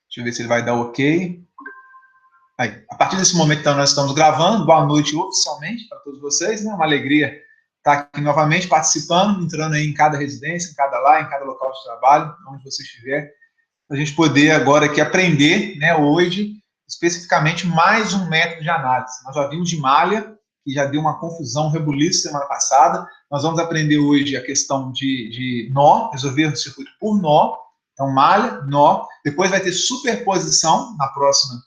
Deixa eu ver se ele vai dar ok. Aí, a partir desse momento, então, nós estamos gravando. Boa noite oficialmente para todos vocês, né? Uma alegria estar aqui novamente participando, entrando aí em cada residência, em cada lar, em cada local de trabalho, onde você estiver, para a gente poder agora aqui aprender, né, hoje, especificamente, mais um método de análise. Nós já vimos de malha, que já deu uma confusão, um rebuliço semana passada. Nós vamos aprender hoje a questão de nó, resolver o circuito por nó. Então, malha, nó. Depois vai ter superposição na próxima,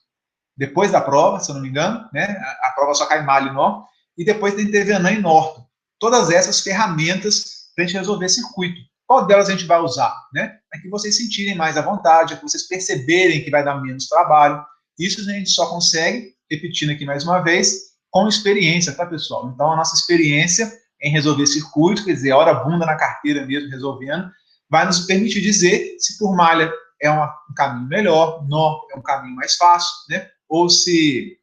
depois da prova, se eu não me engano, né? A prova só cai malha e nó. E depois tem Tevenã e Norton. Todas essas ferramentas para a gente resolver circuito. Qual delas a gente vai usar, né? Para que vocês sentirem mais à vontade, para que vocês perceberem que vai dar menos trabalho. Isso a gente só consegue, repetindo aqui mais uma vez, com experiência, tá, pessoal? Então, a nossa experiência em resolver circuito, quer dizer, a hora bunda na carteira mesmo, resolvendo, vai nos permitir dizer se por malha é um caminho melhor, nó é um caminho mais fácil, né? Ou se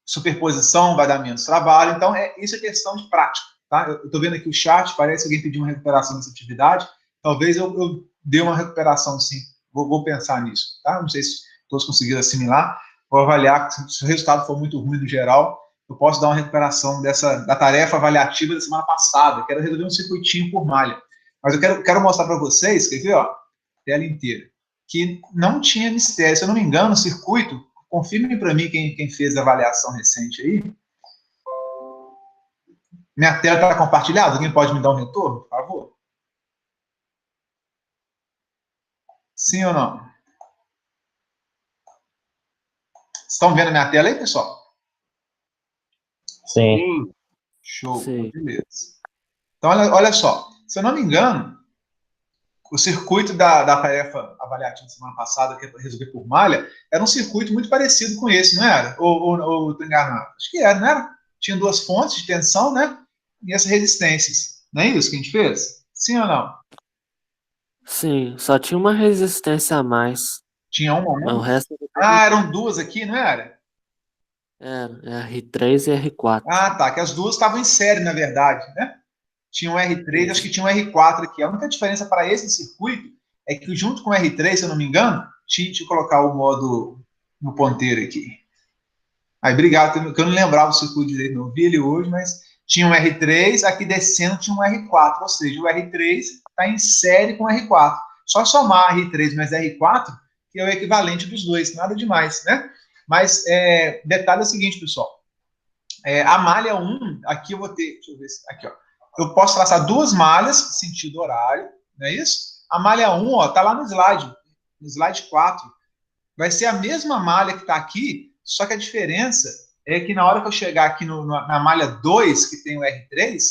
superposição vai dar menos trabalho. Então, isso é questão de prática, tá? Eu estou vendo aqui o chat, parece que alguém pediu uma recuperação dessa atividade. Talvez eu dê uma recuperação, sim. Vou pensar nisso, tá? Não sei se todos conseguiram assimilar. Vou avaliar, se o resultado for muito ruim no geral, eu posso dar uma recuperação da tarefa avaliativa da semana passada. Quero resolver um circuitinho por malha. Mas eu quero mostrar para vocês, quer ver, ó, tela inteira, que não tinha mistério. Se eu não me engano, o circuito, confirmem para mim quem fez a avaliação recente aí. Minha tela está compartilhada? Alguém pode me dar um retorno, por favor? Sim ou não? Estão vendo a minha tela aí, pessoal? Sim. Show. Sim. Beleza. Então, olha só. Se eu não me engano, o circuito da tarefa avaliativa da semana passada, que é para resolver por malha, era um circuito muito parecido com esse, não era? Ou estou enganado? Acho que era, não era? Tinha duas fontes de tensão, né? E as resistências. Não é isso que a gente fez? Sim ou não? Sim, só tinha uma resistência a mais. Tinha uma ou Mas o não? resto Ah, eram duas aqui, não era? era R3 e R4. Ah, tá. Que as duas estavam em série, na verdade, né? Tinha um R3, acho que tinha um R4 aqui. A única diferença para esse circuito é que junto com o R3, se eu não me engano, deixa eu colocar o modo no ponteiro aqui. Aí, obrigado, que eu não lembrava o circuito direito, não vi ele hoje, mas tinha um R3, aqui descendo tinha um R4, ou seja, o R3 está em série com o R4. Só somar R3 mais R4, que é o equivalente dos dois, nada demais, né? Mas, detalhe é o seguinte, pessoal. A malha 1, aqui eu vou ter, deixa eu ver, aqui, ó. Eu posso traçar duas malhas, sentido horário, não é isso? A malha 1, ó, tá lá no slide 4. Vai ser a mesma malha que está aqui, só que a diferença é que na hora que eu chegar aqui na malha 2, que tem o R3, deixa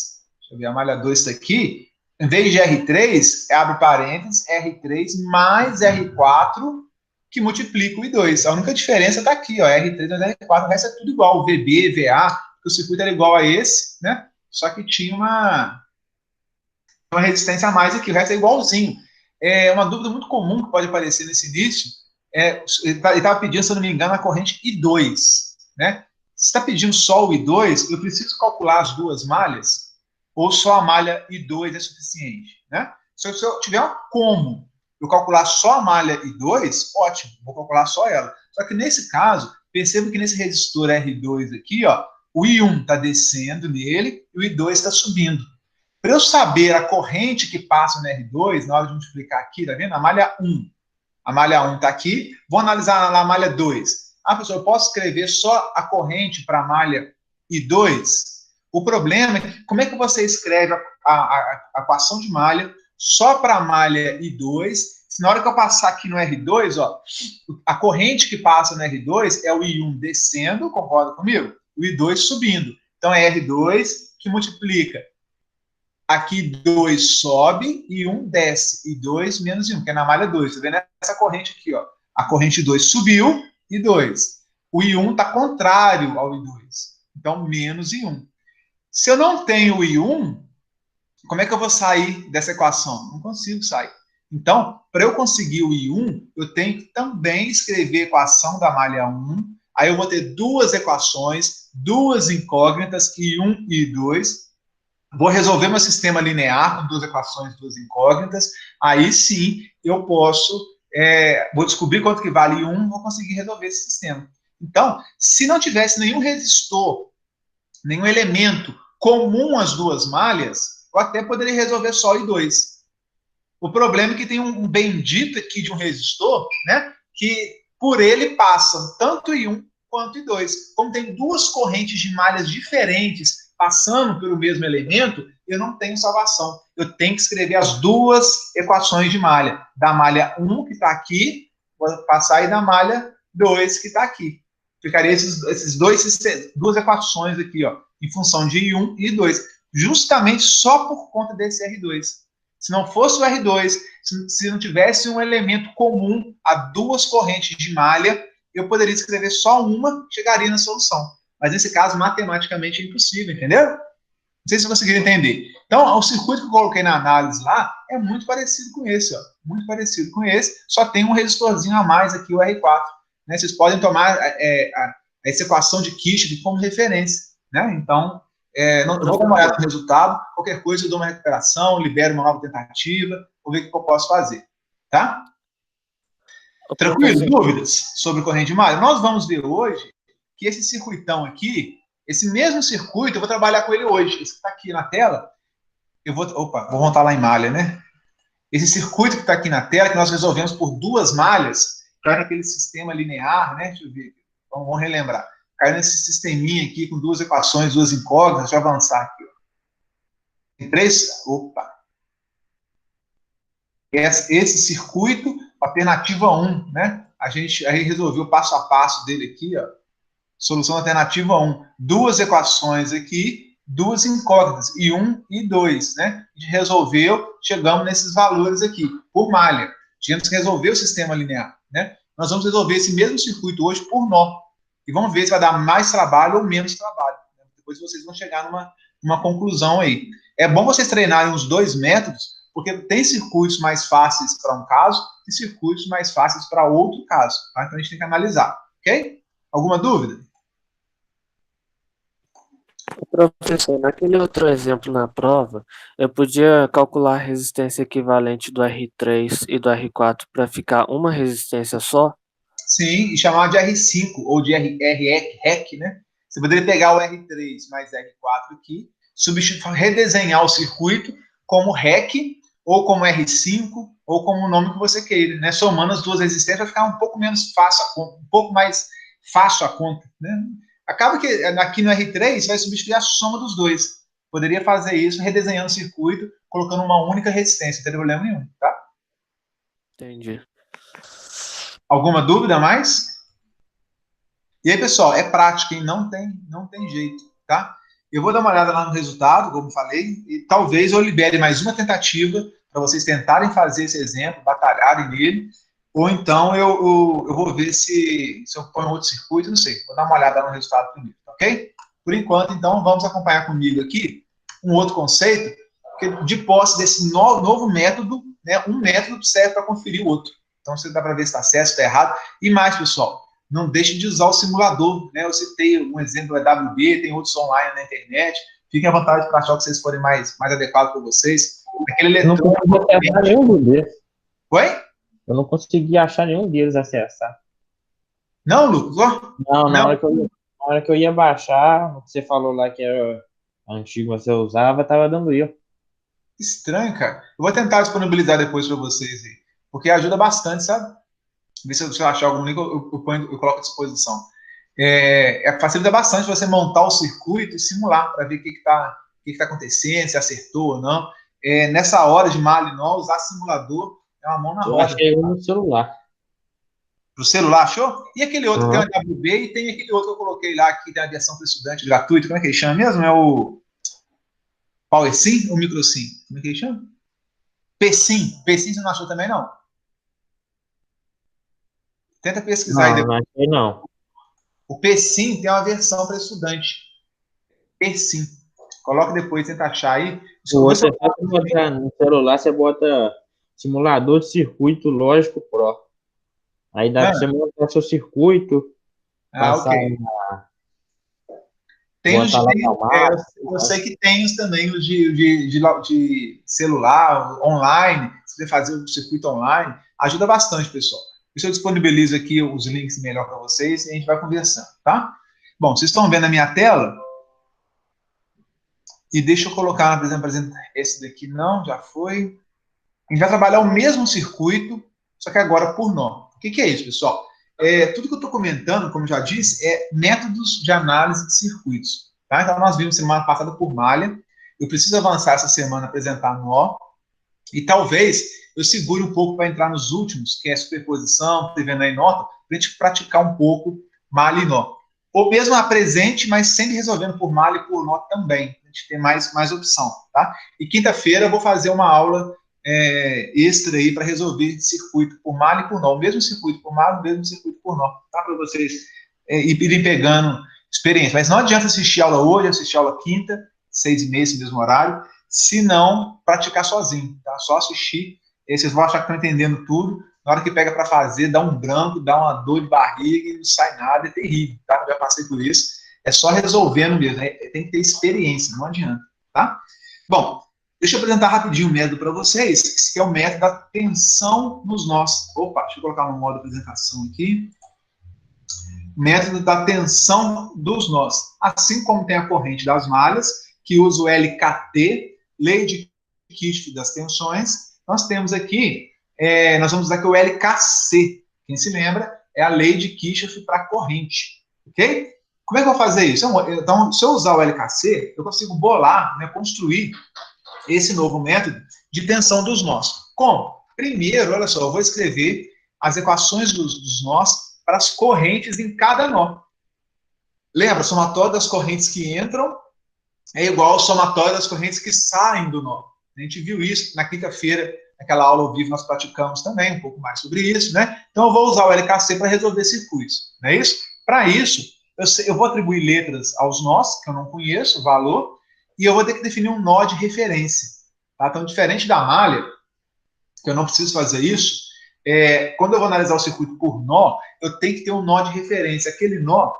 eu ver, a malha 2 está aqui, em vez de R3, abre parênteses, R3 mais R4, que multiplica o I2. A única diferença está aqui, ó, R3 mais R4, o resto é tudo igual, o VB, VA, o circuito era igual a esse, né? Só que tinha uma resistência a mais aqui, o resto é igualzinho. É uma dúvida muito comum que pode aparecer nesse início, ele estava pedindo, se eu não me engano, a corrente I2, né? Se está pedindo só o I2, eu preciso calcular as duas malhas, ou só a malha I2 é suficiente, né? Se eu tiver como eu calcular só a malha I2, ótimo, vou calcular só ela. Só que nesse caso, perceba que nesse resistor R2 aqui, ó, o I1 está descendo nele e o I2 está subindo. Para eu saber a corrente que passa no R2, na hora de multiplicar aqui, tá vendo? A malha 1. A malha 1 está aqui. Vou analisar a malha 2. Ah, professor, eu posso escrever só a corrente para a malha I2? O problema é que, como é que você escreve a equação de malha só para a malha I2, se na hora que eu passar aqui no R2, ó, a corrente que passa no R2 é o I1 descendo, concorda comigo? O I2 subindo. Então é R2 que multiplica. Aqui 2 sobe e 1 desce. E 2 menos 1, que é na malha 2. Tá vendo essa corrente aqui, ó? A corrente 2 subiu e 2. O I1 está contrário ao I2. Então, menos I1. Se eu não tenho o I1, como é que eu vou sair dessa equação? Não consigo sair. Então, para eu conseguir o I1, eu tenho que também escrever a equação da malha 1. Aí eu vou ter duas equações, duas incógnitas, I1 e I2. vou resolver meu sistema linear com duas equações, duas incógnitas, aí sim eu posso, vou descobrir quanto que vale um, vou conseguir resolver esse sistema. Então, se não tivesse nenhum resistor, nenhum elemento comum às duas malhas, eu até poderia resolver só I2. O problema é que tem um bendito aqui de um resistor, né, que por ele passam tanto I1 quanto I2. Como tem duas correntes de malhas diferentes passando pelo mesmo elemento, eu não tenho salvação. Eu tenho que escrever as duas equações de malha. Da malha 1, que está aqui, vou passar, e da malha 2, que está aqui. Ficaria esses duas equações aqui, ó, em função de I1 e I2, justamente só por conta desse R2. Se não fosse o R2, se não tivesse um elemento comum a duas correntes de malha, eu poderia escrever só uma, chegaria na solução. Mas nesse caso, matematicamente é impossível, entendeu? Não sei se vocês conseguiram entender. Então, o circuito que eu coloquei na análise lá é muito parecido com esse, ó. Muito parecido com esse, só tem um resistorzinho a mais aqui, o R4. Né? Vocês podem tomar essa equação de Kirchhoff como referência. Né? Então, não vou dar uma olhada no resultado, qualquer coisa eu dou uma recuperação, libero uma nova tentativa, vou ver o que eu posso fazer. Tá? Tranquilo? Dúvidas sobre corrente de malha? Nós vamos ver hoje que esse circuitão aqui, esse mesmo circuito, eu vou trabalhar com ele hoje. Esse que está aqui na tela, vou voltar lá em malha, né? Esse circuito que está aqui na tela, que nós resolvemos por duas malhas, caiu naquele sistema linear, né? Deixa eu ver. Vamos relembrar. Caiu nesse sisteminha aqui com duas equações, duas incógnitas. Deixa eu avançar aqui. Tem três. Esse circuito, alternativa 1, né? A gente resolveu o passo a passo dele aqui, ó. Solução alternativa 1. Duas equações aqui, duas incógnitas, I1 e I2, né? A gente resolveu, chegamos nesses valores aqui, por malha. Tínhamos que resolver o sistema linear, né? Nós vamos resolver esse mesmo circuito hoje por nó. E vamos ver se vai dar mais trabalho ou menos trabalho. Depois vocês vão chegar numa conclusão aí. É bom vocês treinarem os dois métodos, porque tem circuitos mais fáceis para um caso e circuitos mais fáceis para outro caso. Tá? Então a gente tem que analisar, ok? Alguma dúvida? Professor, naquele outro exemplo na prova, eu podia calcular a resistência equivalente do R3 e do R4 para ficar uma resistência só? Sim, e chamar de R5 ou de REC, né? Você poderia pegar o R3 mais R4 aqui, redesenhar o circuito como REC ou como R5 ou como o nome que você queira, né? Somando as duas resistências vai ficar um pouco menos fácil a conta, um pouco mais fácil a conta, né? Acaba que aqui no R3 vai substituir a soma dos dois. Poderia fazer isso redesenhando o circuito, colocando uma única resistência, não tem problema nenhum, tá? Entendi. Alguma dúvida mais? E aí, pessoal, é prática, hein? Não tem jeito, tá? Eu vou dar uma olhada lá no resultado, como falei, e talvez eu libere mais uma tentativa para vocês tentarem fazer esse exemplo, batalharem nele, ou então eu vou ver se eu ponho outro circuito, não sei. Vou dar uma olhada no resultado primeiro, ok? Por enquanto, então, vamos acompanhar comigo aqui um outro conceito, que de posse desse novo método, né, um método serve para conferir o outro. Então, você dá para ver se está certo, se está errado. E mais, pessoal, não deixe de usar o simulador, né? Eu citei um exemplo do EWB, tem outros online na internet. Fiquem à vontade para achar o que vocês forem mais adequado para vocês. Aquele eletrônico. Eu não consegui acessar nenhum deles. Oi? Eu não consegui achar nenhum deles acessar. Não, Lucas? Não, na hora que eu ia baixar, o que você falou lá que era antigo, você usava, tava dando erro. Estranho, cara. Eu vou tentar disponibilizar depois para vocês aí, porque ajuda bastante, sabe? Ver se eu achar algum link, eu coloco à disposição. Facilita bastante você montar o circuito e simular para ver o que está acontecendo, se acertou ou não. Nessa hora de malha não, usar simulador é uma mão na roda. Eu achei no celular. Pro celular, achou? E aquele outro tem o WB e tem aquele outro que eu coloquei lá, que tem a versão para estudante gratuito, como é que ele chama mesmo? É o PowerSim ou MicroSim? Como é que ele chama? PSim. PSim você não achou também, não? Tenta pesquisar aí depois. Não achei, não. O PSim tem uma versão para estudante. PSim. Coloca depois, tenta achar aí. Você botar no celular, você bota simulador de circuito lógico Pro. Aí dá para você montar seu circuito, passar ok. Tem os Botar lá de, na massa. eu sei que tem os também os de celular, online, se você fazer o circuito online, ajuda bastante, pessoal. Isso eu disponibilizo aqui os links melhor para vocês e a gente vai conversando, tá? Bom, vocês estão vendo a minha tela? E deixa eu colocar, por exemplo, esse daqui não, já foi. A gente vai trabalhar o mesmo circuito, só que agora por nó. O que é isso, pessoal? Tudo que eu estou comentando, como já disse, é métodos de análise de circuitos. Tá? Então, nós vimos semana passada por malha. Eu preciso avançar essa semana, apresentar nó. E talvez eu segure um pouco para entrar nos últimos, que é superposição, prevendo aí nota, para a gente praticar um pouco malha e nó. Ou mesmo apresente, mas sempre resolvendo por malha e por nó também. A gente tem mais opção. Tá? E quinta-feira eu vou fazer uma aula extra aí para resolver circuito por malha e por nó. O mesmo circuito por malha, o mesmo circuito por nó. Tá? Para vocês irem pegando experiência. Mas não adianta assistir aula hoje, assistir aula quinta, 6h30, esse mesmo horário, se não praticar sozinho. Tá? Só assistir, vocês vão achar que estão entendendo tudo. Na hora que pega para fazer, dá um branco, dá uma dor de barriga e não sai nada, é terrível. Tá? Eu já passei por isso. É só resolvendo mesmo. Tem que ter experiência, não adianta. Tá? Bom, deixa eu apresentar rapidinho o método para vocês, que é o método da tensão nos nós. Opa, deixa eu colocar no modo apresentação aqui. Método da tensão dos nós. Assim como tem a corrente das malhas, que usa o LKT, Lei de Kirchhoff das tensões, nós temos aqui, nós vamos usar aqui o LKC. Quem se lembra, é a Lei de Kirchhoff para a corrente. Ok? Como é que eu vou fazer isso? Então, se eu usar o LKC, eu consigo bolar, né, construir esse novo método de tensão dos nós. Como? Primeiro, olha só, eu vou escrever as equações dos nós para as correntes em cada nó. Lembra, o somatório das correntes que entram é igual ao somatório das correntes que saem do nó. A gente viu isso na quinta-feira, naquela aula ao vivo nós praticamos também um pouco mais sobre isso, né? Então eu vou usar o LKC para resolver circuitos, não é isso? Para isso, eu vou atribuir letras aos nós, que eu não conheço, o valor, e eu vou ter que definir um nó de referência. Tá? Então, diferente da malha, que eu não preciso fazer isso, quando eu vou analisar o circuito por nó, eu tenho que ter um nó de referência, aquele nó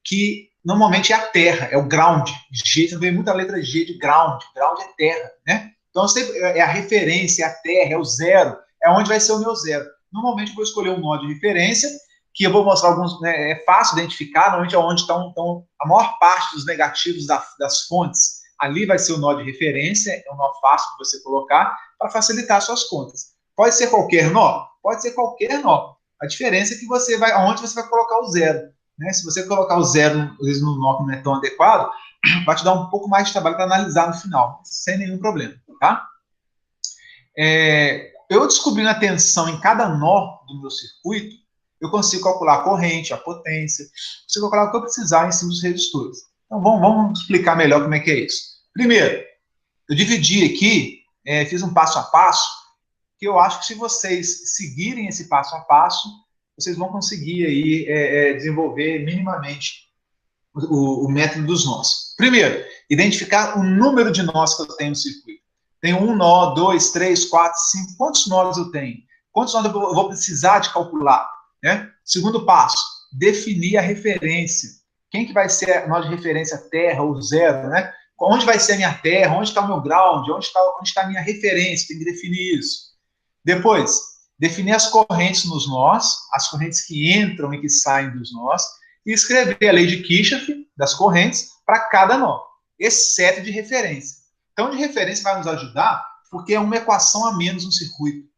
que normalmente é a terra, é o ground. G, você vê muita letra G de ground. Ground é terra, né? Então, é a referência, é a terra, é o zero, é onde vai ser o meu zero. Normalmente, eu vou escolher um nó de referência, que eu vou mostrar alguns, né, é fácil identificar, normalmente é onde estão a maior parte dos negativos das fontes. Ali vai ser o nó de referência, é um nó fácil de você colocar para facilitar suas contas. Pode ser qualquer nó? Pode ser qualquer nó. A diferença é que onde você vai colocar o zero. Né? Se você colocar o zero, às vezes, no nó que não é tão adequado, vai te dar um pouco mais de trabalho para analisar no final, sem nenhum problema. Tá? Eu descobrindo a tensão em cada nó do meu circuito, eu consigo calcular a corrente, a potência, consigo calcular o que eu precisar em cima dos resistores. Então, vamos explicar melhor como é que é isso. Primeiro, eu dividi aqui, fiz um passo a passo, que eu acho que se vocês seguirem esse passo a passo, vocês vão conseguir aí, desenvolver minimamente o método dos nós. Primeiro, identificar o número de nós que eu tenho no circuito. Tenho um nó, 2, 3, 4, 5. Quantos nós eu tenho? Quantos nós eu vou precisar de calcular? Né? Segundo passo, definir a referência. Quem que vai ser a nó de referência, terra ou zero? Né? Onde vai ser a minha terra? Onde está o meu ground? Onde está a minha referência? Tem que definir isso. Depois, definir as correntes nos nós, as correntes que entram e que saem dos nós, e escrever a lei de Kirchhoff das correntes para cada nó, exceto de referência. Então, de referência vai nos ajudar porque é uma equação a menos no circuito.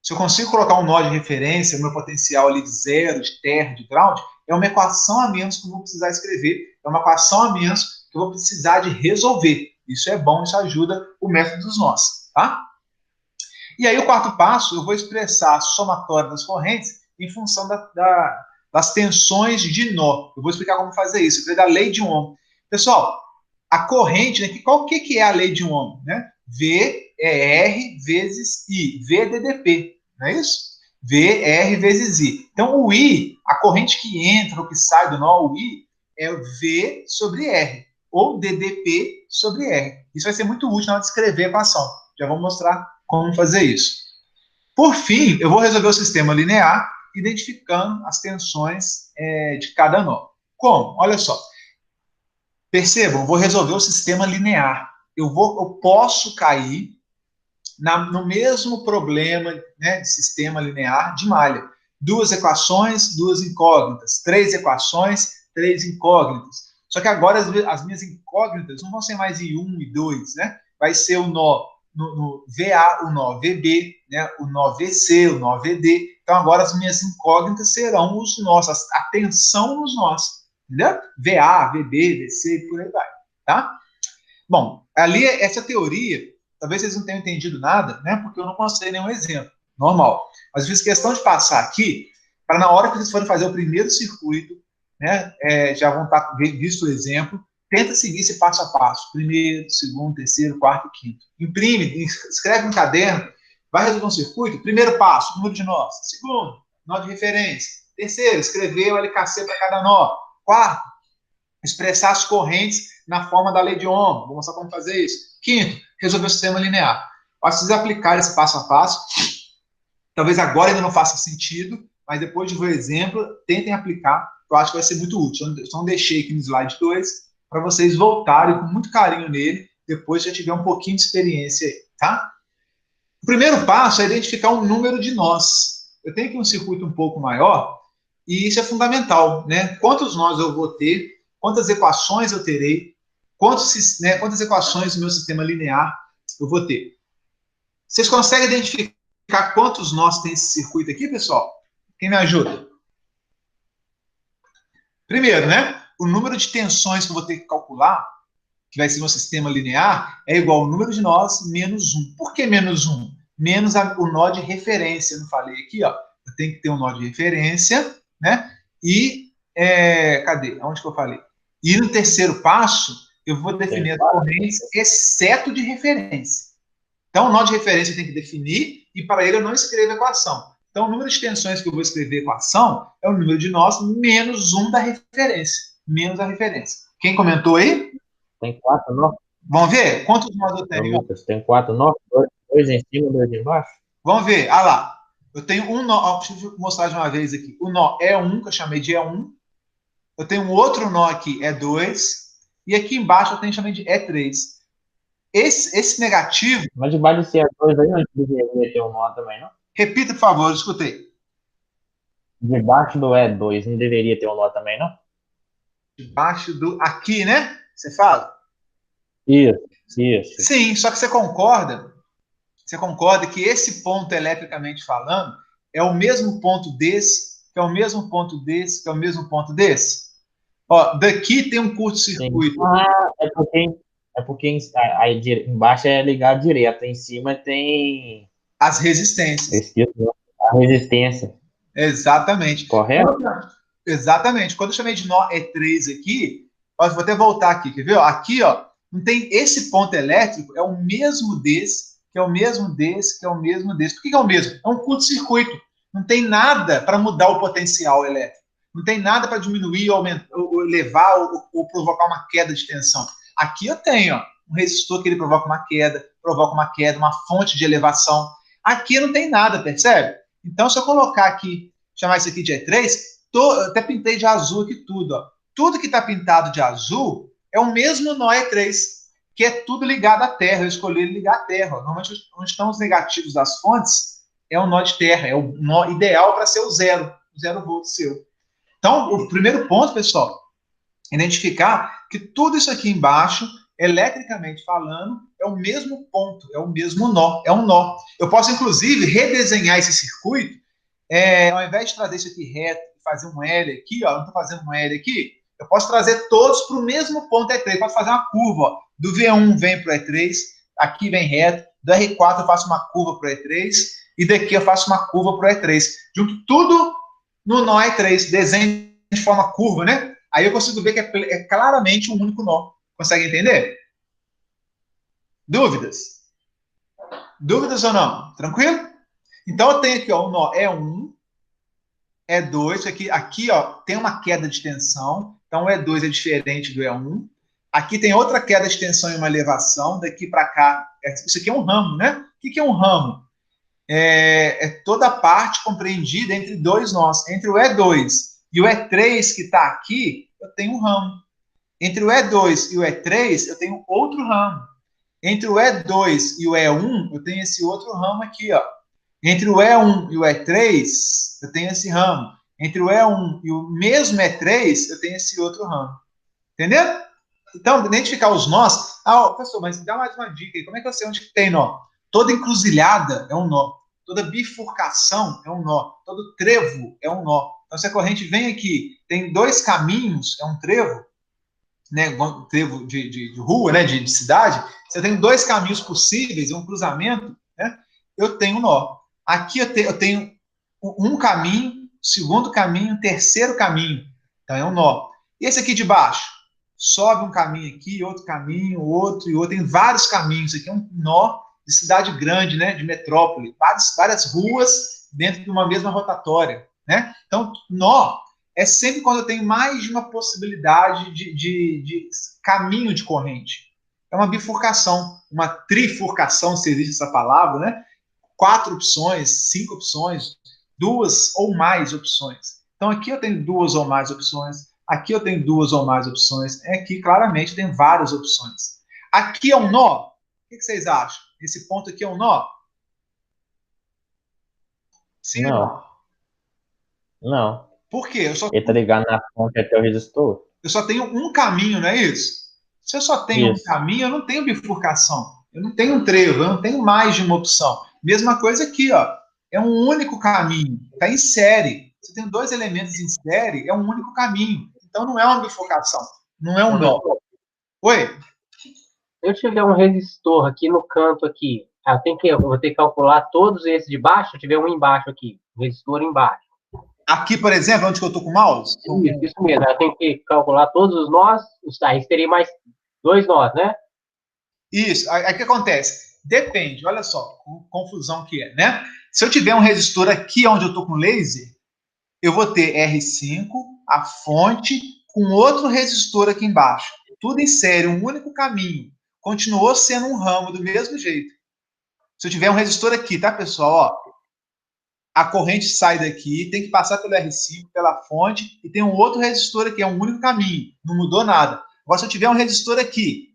Se eu consigo colocar um nó de referência, o meu potencial ali de zero, de terra, de ground, é uma equação a menos que eu vou precisar escrever, é uma equação a menos que eu vou precisar de resolver. Isso é bom, isso ajuda o método dos nós, tá? E aí, o quarto passo, eu vou expressar a somatória das correntes em função das tensões de nó. Eu vou explicar como fazer isso. Eu vou dar a lei de Ohm. Pessoal, a corrente, né, qual que é a lei de Ohm? Né? V é R vezes I. V é DDP, não é isso? V é R vezes I. Então, o I, a corrente que entra ou que sai do nó, o I, é V sobre R. Ou DDP sobre R. Isso vai ser muito útil na hora de escrever a equação. Já vou mostrar como fazer isso. Por fim, eu vou resolver o sistema linear, identificando as tensões de cada nó. Como? Olha só. Percebam, vou resolver o sistema linear. Eu posso cair no mesmo problema, né, de sistema linear de malha. 2 equações, 2 incógnitas. 3 equações, 3 incógnitas. Só que agora as minhas incógnitas não vão ser mais I1 e 2, né? Vai ser o nó no VA, o nó VB, né? O nó VC, o nó VD. Então agora as minhas incógnitas serão os nós, a tensão nos nós, entendeu? VA, VB, VC e por aí vai, tá? Bom, ali essa teoria, talvez vocês não tenham entendido nada, né? Porque eu não mostrei nenhum exemplo, normal. Mas fiz questão de passar aqui, para na hora que vocês forem fazer o primeiro circuito, né? Já vão estar visto o exemplo, tenta seguir esse passo a passo. Primeiro, segundo, terceiro, quarto e quinto. Imprime, escreve no caderno, vai resolver um circuito. Primeiro passo, número de nós. Segundo, nó de referência. Terceiro, escrever o LKC para cada nó. Quarto, expressar as correntes na forma da lei de Ohm. Vou mostrar como fazer isso. Quinto, resolver o sistema linear. Acho que vocês aplicarem esse passo a passo, talvez agora ainda não faça sentido, mas depois de ver o exemplo, tentem aplicar, eu acho que vai ser muito útil. Só não deixei aqui no slide 2, para vocês voltarem com muito carinho nele, depois já tiver um pouquinho de experiência aí, tá? O primeiro passo é identificar um número de nós. Eu tenho aqui um circuito um pouco maior, e isso é fundamental, né? Quantos nós eu vou ter, quantas equações eu terei, quantas equações do meu sistema linear eu vou ter. Vocês conseguem identificar quantos nós tem esse circuito aqui, pessoal? Quem me ajuda? Primeiro, né? O número de tensões que eu vou ter que calcular, que vai ser meu sistema linear, é igual ao número de nós menos 1. Por que menos 1? Menos o nó de referência. Eu não falei aqui, ó. Eu tenho que ter um nó de referência, né? E, cadê? Onde que eu falei? E no terceiro passo, eu vou definir as correntes, exceto de referência. Então, o nó de referência eu tenho que definir, e para ele eu não escrevo a equação. Então, o número de tensões que eu vou escrever a equação é o número de nós menos 1 da referência. Menos a referência. Quem comentou aí? Tem 4 nós. Vamos ver? Quantos nós eu tenho? Lucas, tem 4 nós, 2 em cima, 2 embaixo. Vamos ver. Ah lá. Eu tenho um nó. Deixa eu mostrar de uma vez aqui. O nó E1, que eu chamei de E1. Eu tenho um outro nó aqui, E2. E aqui embaixo eu tenho chamei de E3. Esse negativo... Mas debaixo desse E2 aí, não deveria ter um nó também, não? Repita, por favor, eu escutei. Debaixo do E2 não deveria ter um nó também, não? Debaixo do... Aqui, né? Você fala? Isso. Sim, só que você concorda que esse ponto, eletricamente falando, é o mesmo ponto desse, que é o mesmo ponto desse, que é o mesmo ponto desse? Ó, daqui tem um curto-circuito. É porque aí, embaixo é ligado direto, em cima tem... As resistências. Esqueci, a resistência. Exatamente. Correto? Exatamente. Quando eu chamei de nó E3 aqui, ó, vou até voltar aqui, quer ver? Ó, aqui, ó, não tem esse ponto elétrico, é o mesmo desse, que é o mesmo desse, que é o mesmo desse. Por que é o mesmo? É um curto-circuito. Não tem nada para mudar o potencial elétrico. Não tem nada para diminuir, aumentar, ou elevar, ou provocar uma queda de tensão. Aqui eu tenho, ó, um resistor que ele provoca uma queda, uma fonte de elevação. Aqui não tem nada, percebe? Então, se eu colocar aqui, chamar isso aqui de E3, até pintei de azul aqui tudo, ó. Tudo que está pintado de azul é o mesmo nó E3, que é tudo ligado à Terra. Eu escolhi ligar à Terra. Normalmente, onde estão os negativos das fontes, é o nó de terra, é o nó ideal para ser o 0 volt seu. Então, o primeiro ponto, pessoal, é identificar que tudo isso aqui embaixo, eletricamente falando, é o mesmo ponto, é o mesmo nó, é um nó. Eu posso, inclusive, redesenhar esse circuito, ao invés de trazer isso aqui reto, fazer um L aqui, ó, não estou fazendo um L aqui, eu posso trazer todos para o mesmo ponto E3, posso fazer uma curva, ó, do V1 vem para o E3, aqui vem reto, do R4 eu faço uma curva para o E3, e daqui eu faço uma curva para o E3. Junto tudo no nó E3, desenho de forma curva, né? Aí eu consigo ver que é claramente um único nó. Consegue entender? Dúvidas? Dúvidas ou não? Tranquilo? Então eu tenho aqui, ó, o nó E1, E2, aqui ó, tem uma queda de tensão, então o E2 é diferente do E1. Aqui tem outra queda de tensão e uma elevação, daqui para cá, isso aqui é um ramo, né? O que é um ramo? É toda a parte compreendida entre dois nós, entre o E2 e o E3 que está aqui, eu tenho um ramo. Entre o E2 e o E3, eu tenho outro ramo. Entre o E2 e o E1, eu tenho esse outro ramo aqui, ó. Entre o E1 e o E3, eu tenho esse ramo. Entre o E1 e o mesmo E3, eu tenho esse outro ramo. Entendeu? Então, identificar os nós. Ah, professor, mas dá mais uma dica aí. Como é que eu sei onde que tem nó? Toda encruzilhada é um nó. Toda bifurcação é um nó. Todo trevo é um nó. Então, se a corrente vem aqui, tem dois caminhos, é um trevo, né, um trevo de rua, né, de cidade, se eu tenho dois caminhos possíveis, um cruzamento, né, eu tenho um nó. Aqui eu tenho um caminho, segundo caminho, terceiro caminho. Então, é um nó. E esse aqui de baixo? Sobe um caminho aqui, outro caminho, outro e outro. Tem vários caminhos. Aqui é um nó de cidade grande, né, de metrópole. Várias ruas dentro de uma mesma rotatória. Né? Então, nó é sempre quando eu tenho mais de uma possibilidade de caminho de corrente. É uma bifurcação, uma trifurcação, se existe essa palavra, né? 4 opções, 5 opções, 2 ou mais opções. Então, aqui eu tenho 2 ou mais opções, aqui eu tenho 2 ou mais opções, aqui claramente tem várias opções. Aqui é um nó? O que vocês acham? Esse ponto aqui é um nó? Sim ou não? Não. Por quê? Ele tá ligado na fonte até o resistor. Eu só tenho um caminho, não é isso? Se eu só tenho um caminho, eu não tenho bifurcação. Eu não tenho um trevo, eu não tenho mais de uma opção. Mesma coisa aqui, ó. É um único caminho. Está em série. Se eu tenho dois elementos em série, é um único caminho. Então não é uma bifurcação. Não é um nó. Oi? Se eu tiver um resistor aqui no canto aqui, eu vou ter que calcular todos esses de baixo, se eu tiver um embaixo aqui, um resistor embaixo. Aqui, por exemplo, onde que eu estou com o mouse? Isso mesmo. Eu tenho que calcular todos os nós, aí teria mais 2 nós, né? Isso. Aí o que acontece? Depende, olha só, confusão que é, né? Se eu tiver um resistor aqui onde eu estou com laser, eu vou ter R5, a fonte, com outro resistor aqui embaixo. Tudo em série, um único caminho. Continuou sendo um ramo do mesmo jeito. Se eu tiver um resistor aqui, tá, pessoal? Ó, a corrente sai daqui, tem que passar pelo R5, pela fonte, e tem um outro resistor aqui, é um único caminho. Não mudou nada. Agora, se eu tiver um resistor aqui,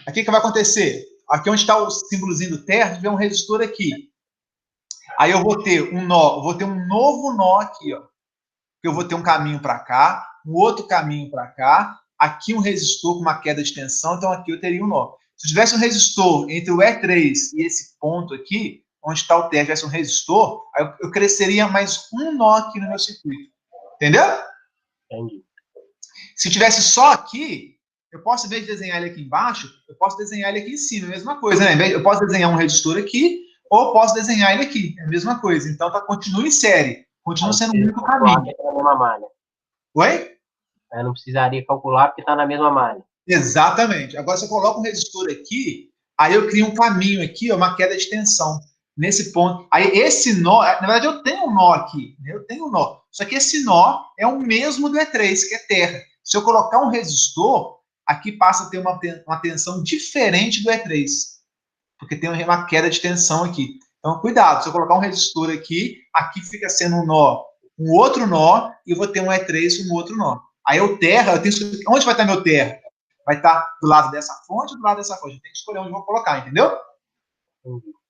o que vai acontecer? Aqui onde está o símbolozinho do terra, tiver um resistor aqui. Aí eu vou ter um nó, vou ter um novo nó aqui, ó. Eu vou ter um caminho para cá, um outro caminho para cá, aqui um resistor com uma queda de tensão, então aqui eu teria um nó. Se eu tivesse um resistor entre o E3 e esse ponto aqui, onde está o terra, tivesse um resistor, aí eu cresceria mais um nó aqui no meu circuito. Entendeu? Entendi. Se tivesse só aqui, eu posso, em vez de desenhar ele aqui embaixo, eu posso desenhar ele aqui em cima, mesma coisa, né? Eu posso desenhar um resistor aqui, ou posso desenhar ele aqui, é a mesma coisa. Então, continua em série, continua sendo o único caminho. Tá na mesma malha. Oi? Eu não precisaria calcular porque está na mesma malha. Exatamente. Agora, se eu coloco um resistor aqui, aí eu crio um caminho aqui, uma queda de tensão. Nesse ponto. Aí, esse nó, na verdade, eu tenho um nó aqui. Né? Eu tenho um nó. Só que esse nó é o mesmo do E3, que é terra. Se eu colocar um resistor, aqui passa a ter uma tensão diferente do E3. Porque tem uma queda de tensão aqui. Então, cuidado. Se eu colocar um resistor aqui, aqui fica sendo um nó, um outro nó, e eu vou ter um E3 com um outro nó. Aí o terra, eu tenho que escolher. Onde vai estar meu terra? Vai estar do lado dessa fonte ou do lado dessa fonte? Eu tenho que escolher onde eu vou colocar, entendeu?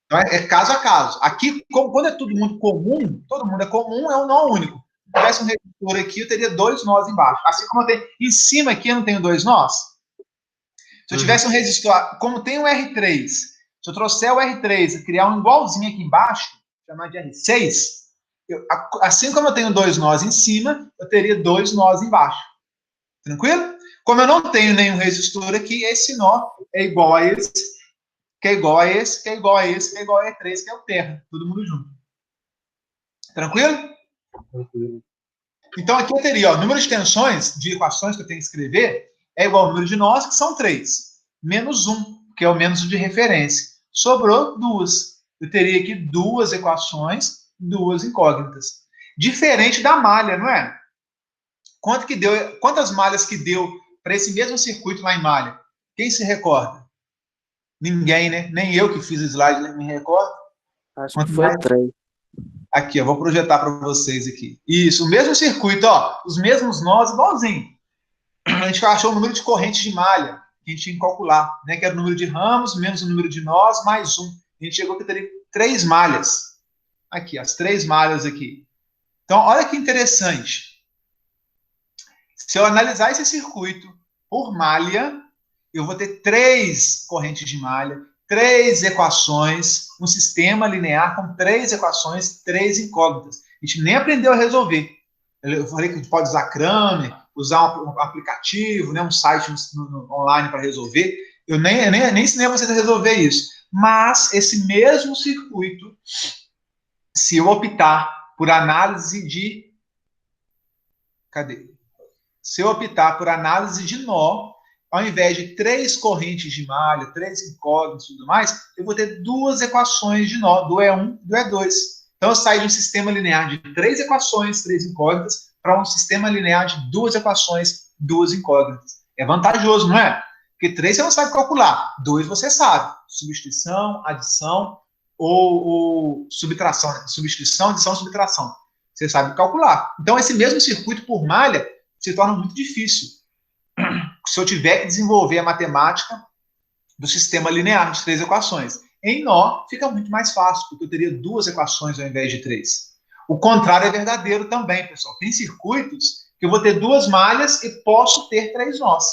Então, é caso a caso. Aqui, quando é todo mundo é comum, é um nó único. Se tivesse um resistor aqui, eu teria 2 nós embaixo. Assim como eu tenho em cima aqui, eu não tenho 2 nós. Se eu tivesse um resistor, como tem um R3, se eu trouxer o R3 e criar um igualzinho aqui embaixo, chamar de R6, assim como eu tenho 2 nós em cima, eu teria 2 nós embaixo. Tranquilo? Como eu não tenho nenhum resistor aqui, esse nó é igual a esse, que é igual a esse, que é igual a esse, que é igual a E3, que é o terra. Todo mundo junto. Tranquilo? Tranquilo. Então, aqui eu teria, o número de tensões, de equações que eu tenho que escrever, é igual ao número de nós, que são 3. Menos 1, que é o menos de referência. Sobrou 2. Eu teria aqui 2 equações, 2 incógnitas. Diferente da malha, não é? Quantas malhas que deu para esse mesmo circuito lá em malha? Quem se recorda? Ninguém, né? Nem eu que fiz o slide, né? Me recordo. Acho que foi 3. Aqui, eu vou projetar para vocês aqui. Isso, o mesmo circuito, ó. Os mesmos nós, igualzinho. a gente achou o número de correntes de malha que a gente tinha que calcular, né? Que era o número de ramos menos o número de nós mais 1. A gente chegou que teria 3 malhas. Aqui, as 3 malhas aqui. Então, olha que interessante. Se eu analisar esse circuito por malha, eu vou ter 3 correntes de malha, 3 equações, um sistema linear com 3 equações, 3 incógnitas. A gente nem aprendeu a resolver. Eu falei que a gente pode usar Kramer, usar um aplicativo, né, um site online para resolver. Eu nem ensinei vocês a resolver isso. Mas esse mesmo circuito, se eu optar por análise de... Cadê? Se eu optar por análise de nó, ao invés de 3 correntes de malha, 3 incógnitas e tudo mais, eu vou ter 2 equações de nó, do E1 e do E2. Então, eu saio de um sistema linear de 3 equações, 3 incógnitas, para um sistema linear de 2 equações, 2 incógnitas. É vantajoso, não é? Porque 3 você não sabe calcular, 2 você sabe. Substituição, adição ou subtração. Né? Substituição, adição, subtração. Você sabe calcular. Então, esse mesmo circuito por malha se torna muito difícil. Se eu tiver que desenvolver a matemática do sistema linear de 3 equações. Em nó, fica muito mais fácil, porque eu teria 2 equações ao invés de 3. O contrário é verdadeiro também, pessoal. Tem circuitos que eu vou ter 2 malhas e posso ter 3 nós.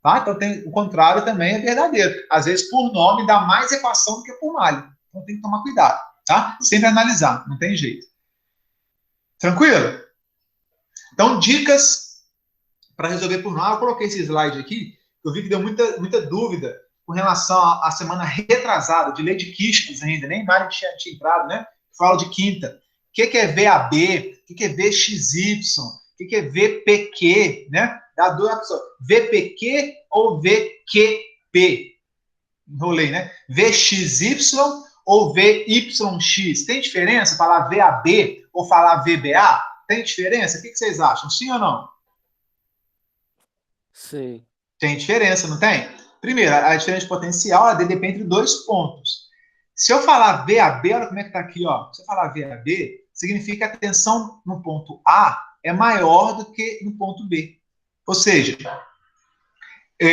Tá? Então, o contrário também é verdadeiro. Às vezes, por nó, me dá mais equação do que por malha. Então, tem que tomar cuidado. Tá? Sempre analisar, não tem jeito. Tranquilo? Então, dicas para resolver por nó. Eu coloquei esse slide aqui, eu vi que deu muita dúvida com relação à semana retrasada, de lei de quistes ainda, nem mais tinha entrado, né? Fala de quinta. O que é VAB? O que é VXY? O que é VPQ? Né? Dá dúvida, pessoal. VPQ ou VQP? Enrolei, né? VXY ou VYX? Tem diferença falar VAB ou falar VBA? Tem diferença? O que vocês acham? Sim ou não? Sim. Tem diferença, não tem? Primeiro, a diferença de potencial ela depende entre 2 pontos. Se eu falar VAB, olha como é que está aqui, ó. Se eu falar VAB, significa que a tensão no ponto A é maior do que no ponto B. Ou seja,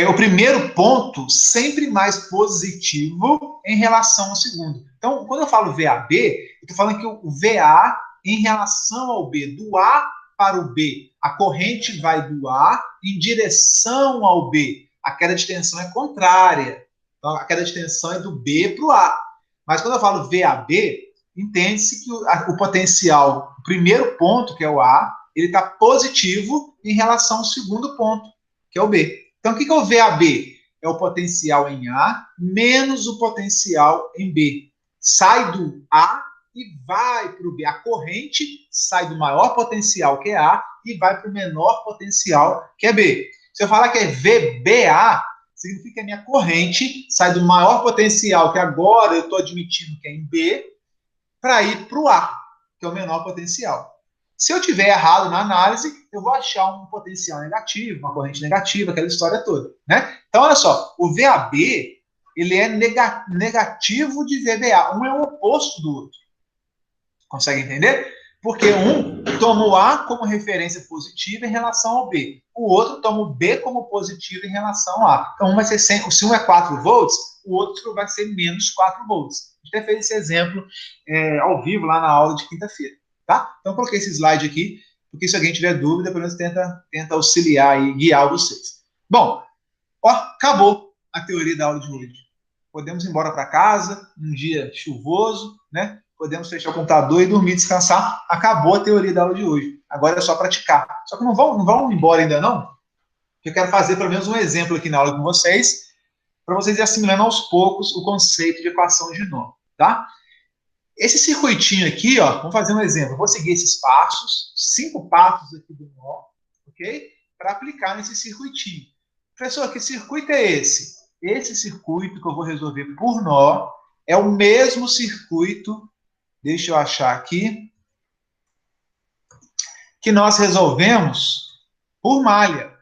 o primeiro ponto sempre mais positivo em relação ao segundo. Então, quando eu falo VAB, eu estou falando que o VA em relação ao B, do A para o B, a corrente vai do A em direção ao B. A queda de tensão é contrária. Então, a queda de tensão é do B para o A. Mas quando eu falo VAB, entende-se que o potencial, o primeiro ponto, que é o A, ele está positivo em relação ao segundo ponto, que é o B. Então, o que é o VAB? É o potencial em A menos o potencial em B. Sai do A e vai para o B. A corrente sai do maior potencial, que é A, e vai para o menor potencial, que é B. Se eu falar que é VBA, significa que a minha corrente sai do maior potencial, que agora eu estou admitindo que é em B, para ir para o A, que é o menor potencial. Se eu tiver errado na análise, eu vou achar um potencial negativo, uma corrente negativa, aquela história toda. Né? Então, olha só, o VAB ele é negativo de VBA. Um é o oposto do outro. Consegue entender? Porque um toma o A como referência positiva em relação ao B. O outro toma o B como positivo em relação ao A. Então, um vai ser se um é 4 volts, o outro vai ser menos 4 volts. A gente até fez esse exemplo ao vivo lá na aula de quinta-feira. Tá? Então, eu coloquei esse slide aqui, porque se alguém tiver dúvida, pelo menos tenta auxiliar e guiar vocês. Bom, ó, acabou a teoria da aula de hoje. Podemos ir embora para casa, um dia chuvoso, né? Podemos fechar o computador e dormir, descansar. Acabou a teoria da aula de hoje. Agora é só praticar. Só que não vão embora ainda não, porque eu quero fazer pelo menos um exemplo aqui na aula com vocês, para vocês ir assimilando aos poucos o conceito de equação de nó, tá? Esse circuitinho aqui, ó, vamos fazer um exemplo. Eu vou seguir esses passos, 5 passos aqui do nó, ok? Para aplicar nesse circuitinho. Professor, que circuito é esse? Esse circuito que eu vou resolver por nó é o mesmo circuito, deixa eu achar aqui, que nós resolvemos por malha.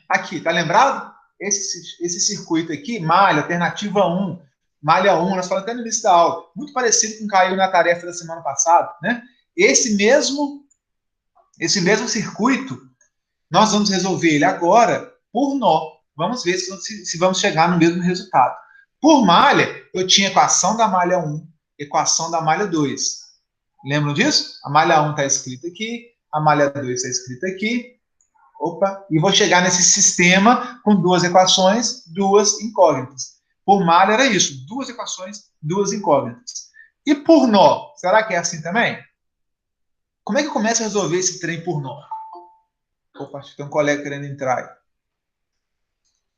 Aqui, tá lembrado? Esse circuito aqui, malha, alternativa 1, malha 1, nós falamos até no início da aula, muito parecido com o que caiu na tarefa da semana passada, né? Esse mesmo circuito, Nós vamos resolver ele agora por nó. Vamos ver se vamos chegar no mesmo resultado. Por malha, eu tinha equação da malha 1, equação da malha 2. Lembram disso? A malha 1 está escrita aqui, a malha 2 está escrita aqui. Opa, e vou chegar nesse sistema com duas equações, duas incógnitas. Por malha era isso, duas equações, duas incógnitas. E por nó, será que é assim também? Como é que eu começo a resolver esse trem por nó? Opa, acho que tem um colega querendo entrar aí.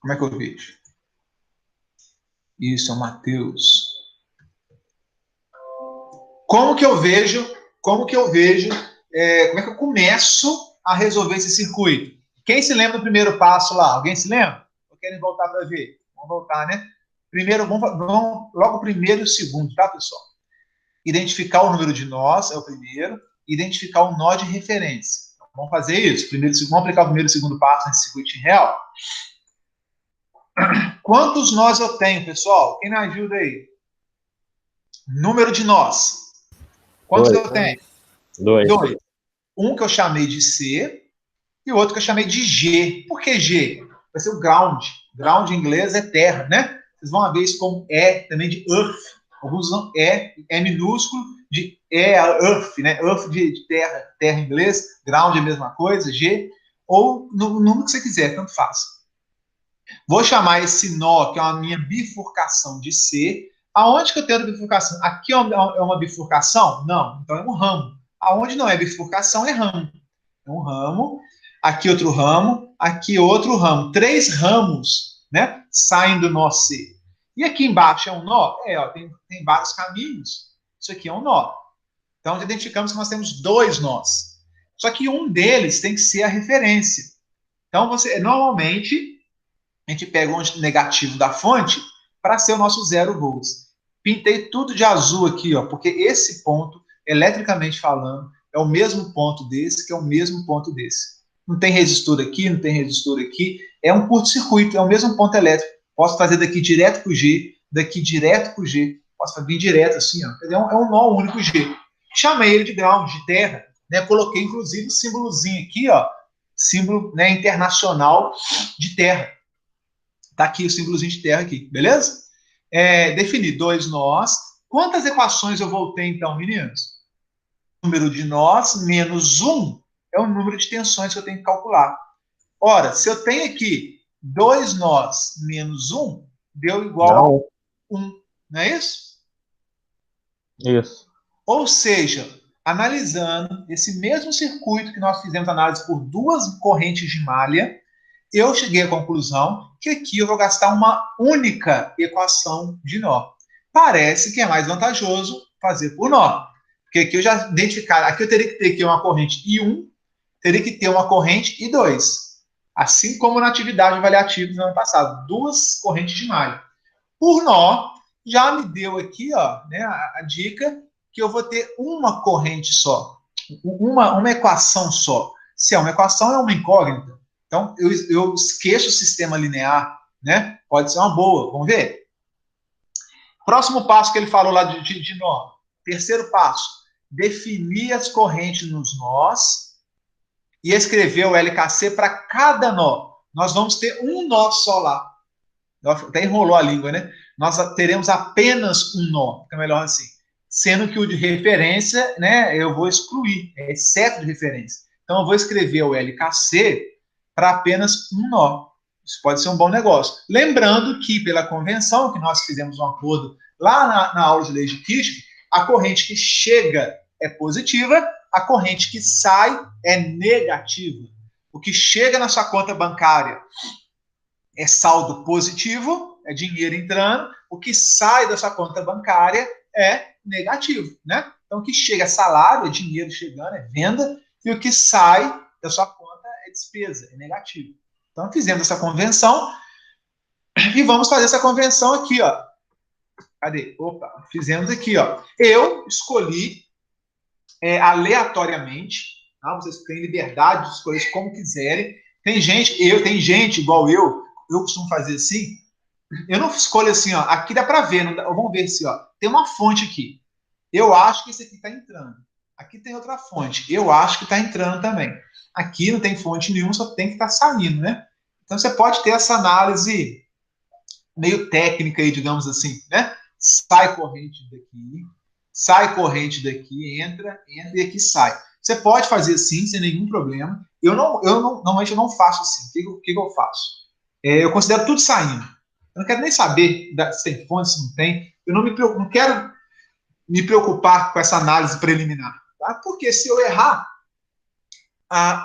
Como é que eu vejo? Isso, é o Matheus. Como que eu vejo, como é que eu começo a resolver esse circuito? Quem se lembra do primeiro passo lá? Alguém se lembra? Ou querem voltar para ver? Vamos voltar, né? Primeiro, vamos logo o primeiro e o segundo, tá, pessoal? Identificar o número de nós é o primeiro, identificar o nó de referência. Então, vamos fazer isso. Vamos aplicar o primeiro e o segundo passo nesse circuito real. Quantos nós eu tenho, pessoal? Quem me ajuda aí? Número de nós. Quantos eu tenho? 2. Um que eu chamei de C e o outro que eu chamei de G. Por que G? Vai ser o ground. Ground em inglês é terra, né? Vocês vão ver isso como E, também de earth. Alguns usam E minúsculo, de earth, né? Earth de terra, terra em inglês. Ground é a mesma coisa, G. Ou no número que você quiser, tanto faz. Vou chamar esse nó, que é a minha bifurcação de C. Aonde que eu tenho a bifurcação? Aqui é uma bifurcação? Não, então é um ramo. Aonde não é bifurcação, é ramo. É um ramo, aqui outro ramo, aqui outro ramo. 3 ramos, né, saem do nó C. E aqui embaixo é um nó? Ó, tem vários caminhos. Isso aqui é um nó. Então, identificamos que nós temos 2 nós. Só que um deles tem que ser a referência. Então, normalmente, a gente pega um negativo da fonte para ser o nosso 0 volts. Pintei tudo de azul aqui, ó, porque esse ponto, eletricamente falando, é o mesmo ponto desse, que é o mesmo ponto desse. Não tem resistor aqui, não tem resistor aqui. É um curto-circuito, é o mesmo ponto elétrico. Posso fazer daqui direto para o G, daqui direto para o G. Posso vir direto assim, ó. É um nó único G. Chamei ele de ground, de terra. Né? Coloquei, inclusive, o símbolozinho aqui, ó. Símbolo, né, internacional de terra. Tá aqui o símbolozinho de terra aqui, beleza? Defini 2 nós. Quantas equações eu vou ter, então, meninos? O número de nós menos 1 é o número de tensões que eu tenho que calcular. Ora, se eu tenho aqui 2 nós menos 1, deu igual a 1. Não é isso? Isso. Ou seja, analisando esse mesmo circuito que nós fizemos análise por 2 correntes de malha, eu cheguei à conclusão que aqui eu vou gastar uma única equação de nó. Parece que é mais vantajoso fazer por nó. Porque aqui eu já identificar, aqui eu teria que ter aqui uma corrente I1, teria que ter uma corrente I2. Assim como na atividade avaliativa do ano passado, 2 correntes de malha. Por nó, já me deu aqui, ó, né, a dica que eu vou ter uma corrente só, uma equação só. Se é uma equação, é uma incógnita. Então, eu esqueço o sistema linear, né? Pode ser uma boa, vamos ver? Próximo passo que ele falou lá de nó. Terceiro passo, definir as correntes nos nós e escrever o LKC para cada nó. Nós vamos ter um nó só lá. Até enrolou a língua, né? Nós teremos apenas um nó, fica melhor assim. Sendo que o de referência, né, eu vou excluir, é exceto de referência. Então, eu vou escrever o LKC para apenas um nó. Isso pode ser um bom negócio. Lembrando que, pela convenção, que nós fizemos um acordo lá na aula de leis de Kirchhoff, a corrente que chega é positiva, a corrente que sai é negativa. O que chega na sua conta bancária é saldo positivo, é dinheiro entrando, o que sai da sua conta bancária é negativo, né? Então, o que chega é salário, é dinheiro chegando, é venda, e o que sai da sua conta é despesa, é negativo. Então, fizemos essa convenção e vamos fazer essa convenção aqui, ó. Cadê? Opa, fizemos aqui, ó. Eu escolhi aleatoriamente, tá? Vocês têm liberdade de escolher como quiserem. Tem gente igual eu costumo fazer assim. Eu não escolho assim, ó. Aqui dá para ver, vamos ver se, ó. Tem uma fonte aqui. Eu acho que esse aqui está entrando. Aqui tem outra fonte. Eu acho que está entrando também. Aqui não tem fonte nenhuma, só tem que estar saindo, né? Então você pode ter essa análise meio técnica aí, digamos assim, né? Sai corrente daqui, entra e aqui sai. Você pode fazer assim, sem nenhum problema. Normalmente eu não faço assim. O que eu faço? Eu considero tudo saindo. Eu não quero nem saber se tem fonte, se não tem. Eu não quero me preocupar com essa análise preliminar. Tá? Porque se eu errar,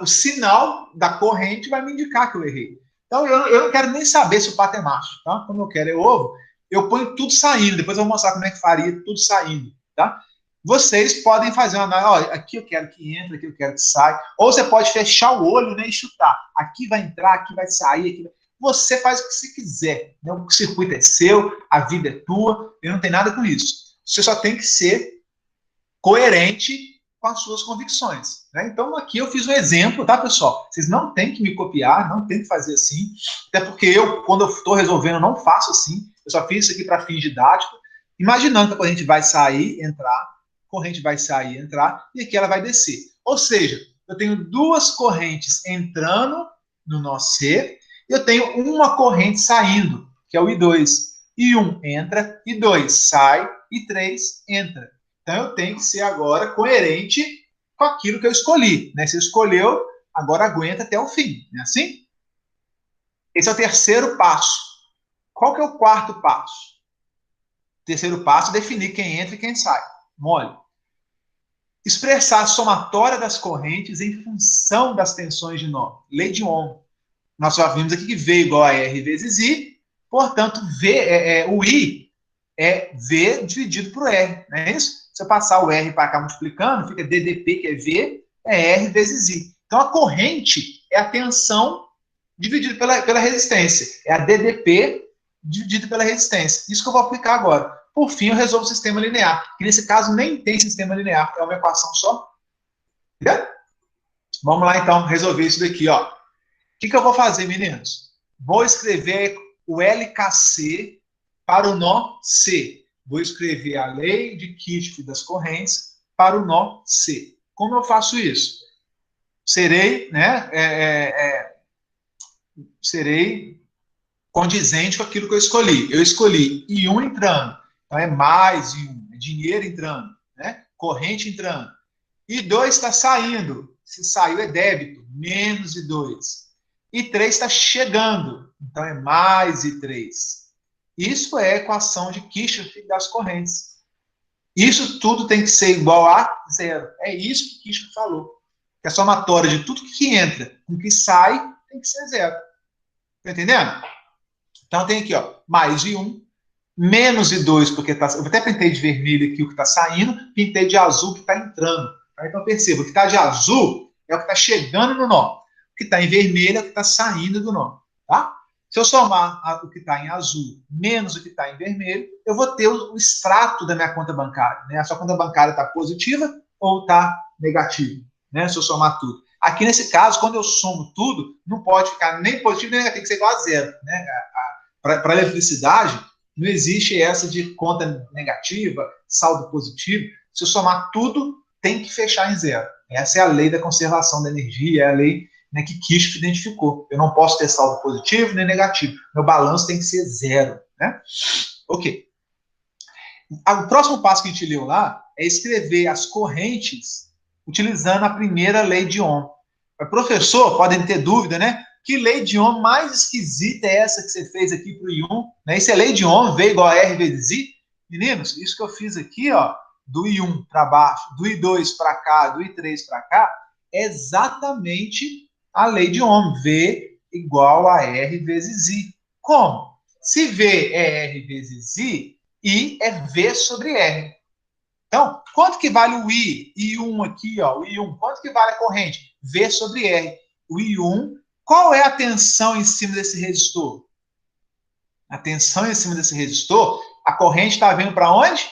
o sinal da corrente vai me indicar que eu errei. Então, eu não quero nem saber se o pato é macho. Tá? Como eu quero é ovo, eu ponho tudo saindo. Depois eu vou mostrar como é que faria tudo saindo. Tá? Vocês podem fazer uma análise. Aqui eu quero que entre, aqui eu quero que saia. Ou você pode fechar o olho, né, e chutar. Aqui vai entrar, aqui vai sair. Aqui vai... Você faz o que você quiser. Né? O circuito é seu, a vida é tua. Eu não tenho nada com isso. Você só tem que ser coerente com as suas convicções. Né? Então, aqui eu fiz um exemplo, tá, pessoal? Vocês não têm que me copiar, não tem que fazer assim, até porque eu, quando eu estou resolvendo, não faço assim. Eu só fiz isso aqui para fins didáticos, imaginando que a corrente vai sair, entrar, corrente vai sair, entrar, e aqui ela vai descer. Ou seja, eu tenho duas correntes entrando no nó C, e eu tenho uma corrente saindo, que é o I2. I1 entra, I2 sai, I3 entra. Então, eu tenho que ser agora coerente com aquilo que eu escolhi. Né? Se escolheu, agora aguenta até o fim. Não é assim? Esse é o terceiro passo. Qual que é o quarto passo? O terceiro passo é definir quem entra e quem sai. Mole. Expressar a somatória das correntes em função das tensões de nó. Lei de Ohm. Nós já vimos aqui que V igual a R vezes I. Portanto, o I é V dividido por R. Não é isso? Se eu passar o R para cá multiplicando, fica DDP, que é V, é R vezes I. Então, a corrente é a tensão dividida pela resistência. É a DDP dividida pela resistência. Isso que eu vou aplicar agora. Por fim, eu resolvo o sistema linear, que nesse caso nem tem sistema linear, é uma equação só. Entendeu? Vamos lá, então, resolver isso daqui. Ó. O que eu vou fazer, meninos? Vou escrever o LKC para o nó C. Vou escrever a lei de Kirchhoff das correntes para o nó C. Como eu faço isso? Serei condizente com aquilo que eu escolhi. Eu escolhi I1 entrando, então é mais I1, é dinheiro entrando, né? Corrente entrando. I2 está saindo, se saiu é débito, menos I2. I3 está chegando, então é mais I3. Isso é a equação de Kirchhoff das correntes. Isso tudo tem que ser igual a zero. É isso que Kirchhoff falou. Que a somatória de tudo que entra com o que sai tem que ser zero. Tá entendendo? Então tem aqui, ó, mais I1, menos I2, porque tá, eu até pintei de vermelho aqui o que está saindo, pintei de azul o que está entrando. Tá? Então perceba, o que está de azul é o que está chegando no nó. O que está em vermelho é o que está saindo do nó. Tá? Se eu somar o que está em azul menos o que está em vermelho, eu vou ter o extrato da minha conta bancária. Né? A sua conta bancária está positiva ou está negativa, né? Se eu somar tudo. Aqui, nesse caso, quando eu somo tudo, não pode ficar nem positivo nem negativo, tem que ser igual a zero. Né? Para a eletricidade, não existe essa de conta negativa, saldo positivo. Se eu somar tudo, tem que fechar em zero. Essa é a lei da conservação da energia, é a lei, né, que Kirchhoff identificou. Eu não posso ter saldo positivo nem negativo. Meu balanço tem que ser zero. Né? Ok. O próximo passo que a gente leu lá é escrever as correntes utilizando a primeira lei de Ohm. Professor, podem ter dúvida, né? Que lei de Ohm mais esquisita é essa que você fez aqui para o I1? Né? Isso é lei de Ohm, V igual a R vezes I? Meninos, isso que eu fiz aqui, ó, do I1 para baixo, do I2 para cá, do I3 para cá, é exatamente a lei de Ohm, V igual a R vezes I. Como? Se V é R vezes I é V sobre R. Então, quanto que vale o I1 aqui, ó, o I1? Quanto que vale a corrente? V sobre R. O I1, qual é a tensão em cima desse resistor? A tensão em cima desse resistor, a corrente está vindo para onde?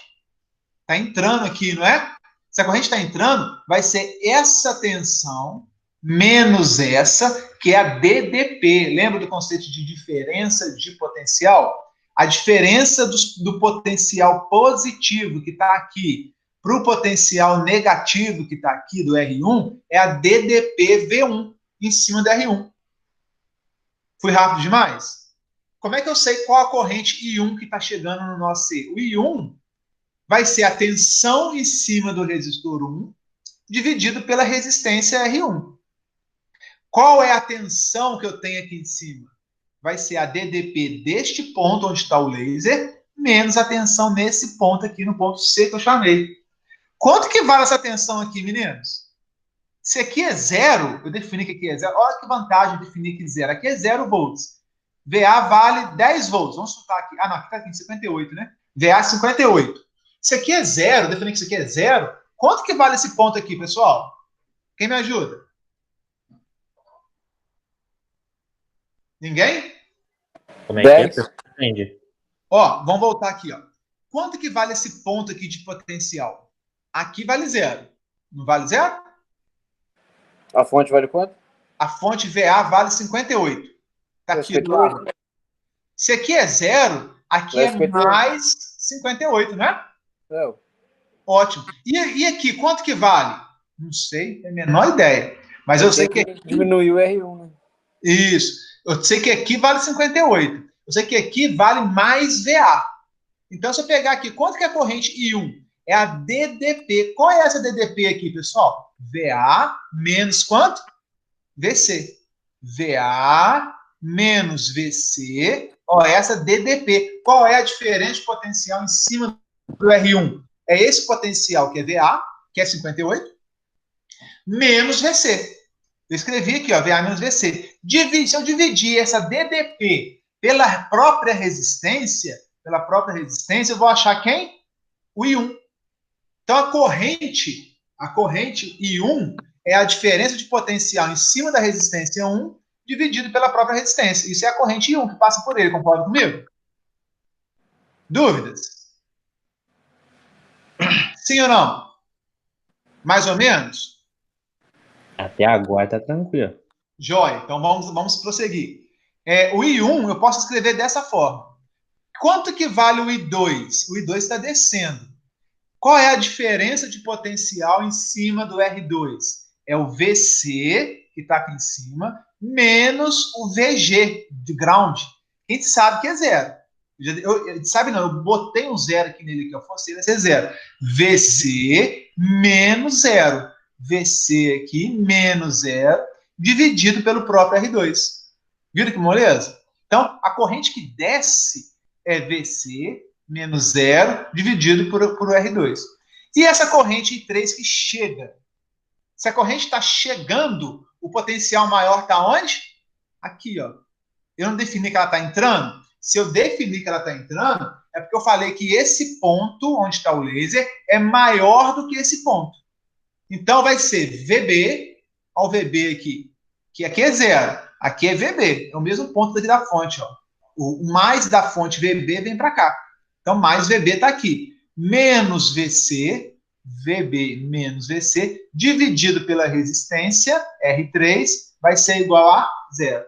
Está entrando aqui, não é? Se a corrente está entrando, vai ser essa tensão menos essa, que é a DDP. Lembra do conceito de diferença de potencial? A diferença do potencial positivo que está aqui para o potencial negativo que está aqui do R1 é a DDP-V1 em cima do R1. Fui rápido demais? Como é que eu sei qual a corrente I1 que está chegando no nosso C? O I1 vai ser a tensão em cima do resistor 1 dividido pela resistência R1. Qual é a tensão que eu tenho aqui em cima? Vai ser a DDP deste ponto onde está o laser, menos a tensão nesse ponto aqui, no ponto C que eu chamei. Quanto que vale essa tensão aqui, meninos? Se aqui é zero, eu defini que aqui é zero. Olha que vantagem de definir aqui zero. Aqui é 0 volts. VA vale 10 volts. Vamos chutar aqui. Ah, não, aqui está aqui 58, né? VA é 58. Se aqui é zero, eu defini que isso aqui é zero. Quanto que vale esse ponto aqui, pessoal? Quem me ajuda? Ninguém? Como é que é? Entendi. Ó, vamos voltar aqui, ó. Quanto que vale esse ponto aqui de potencial? Aqui vale zero. Não vale zero? A fonte vale quanto? A fonte VA vale 58. Tá aqui do lado. Se aqui é zero, aqui é mais 58, né? É. Ótimo. E aqui, quanto que vale? Não sei, tenho a menor ideia. Mas eu sei que aqui... Diminuiu o R1, né? Isso. Eu sei que aqui vale 58. Eu sei que aqui vale mais VA. Então, se eu pegar aqui, quanto que é a corrente I1? É a DDP. Qual é essa DDP aqui, pessoal? VA menos quanto? VC. VA menos VC. Ó, essa DDP. Qual é a diferença de potencial em cima do R1? É esse potencial que é VA, que é 58, menos VC. Eu escrevi aqui, ó, VA menos VC. Se eu dividir essa DDP pela própria resistência, eu vou achar quem? O I1. Então, a corrente I1 é a diferença de potencial em cima da resistência 1 dividido pela própria resistência. Isso é a corrente I1 que passa por ele, concorda comigo? Dúvidas? Sim ou não? Mais ou menos? Até agora tá tranquilo. Jóia, então vamos prosseguir. O I1 eu posso escrever dessa forma. Quanto que vale o I2? O I2 está descendo. Qual é a diferença de potencial em cima do R2? É o VC, que está aqui em cima, menos o VG, de ground. A gente sabe que é zero. Eu botei um zero aqui nele, que eu fosse vai ser zero. VC menos zero. VC aqui menos zero, dividido pelo próprio R2. Viram que moleza? Então, a corrente que desce é VC menos zero, dividido por R2. E essa corrente I3 que chega? Se a corrente está chegando, o potencial maior está onde? Aqui, ó. Eu não defini que ela está entrando? Se eu definir que ela está entrando, é porque eu falei que esse ponto, onde está o laser, é maior do que esse ponto. Então, vai ser VB, ao VB aqui, que aqui é zero, aqui é VB, é o mesmo ponto daqui da fonte, ó. O mais da fonte VB vem para cá. Então, mais VB está aqui. Menos VC, VB menos VC, dividido pela resistência, R3, vai ser igual a zero.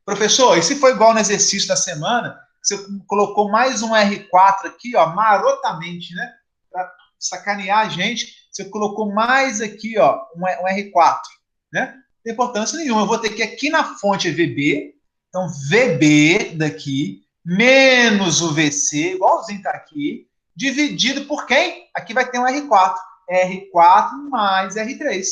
Professor, e se for igual no exercício da semana, você colocou mais um R4 aqui, ó, marotamente, né? Para sacanear a gente, você colocou mais aqui, ó, um R4, né? Não tem importância nenhuma. Eu vou ter que aqui na fonte é VB, então VB daqui, menos o VC, igualzinho está aqui, dividido por quem? Aqui vai ter um R4. R4 mais R3.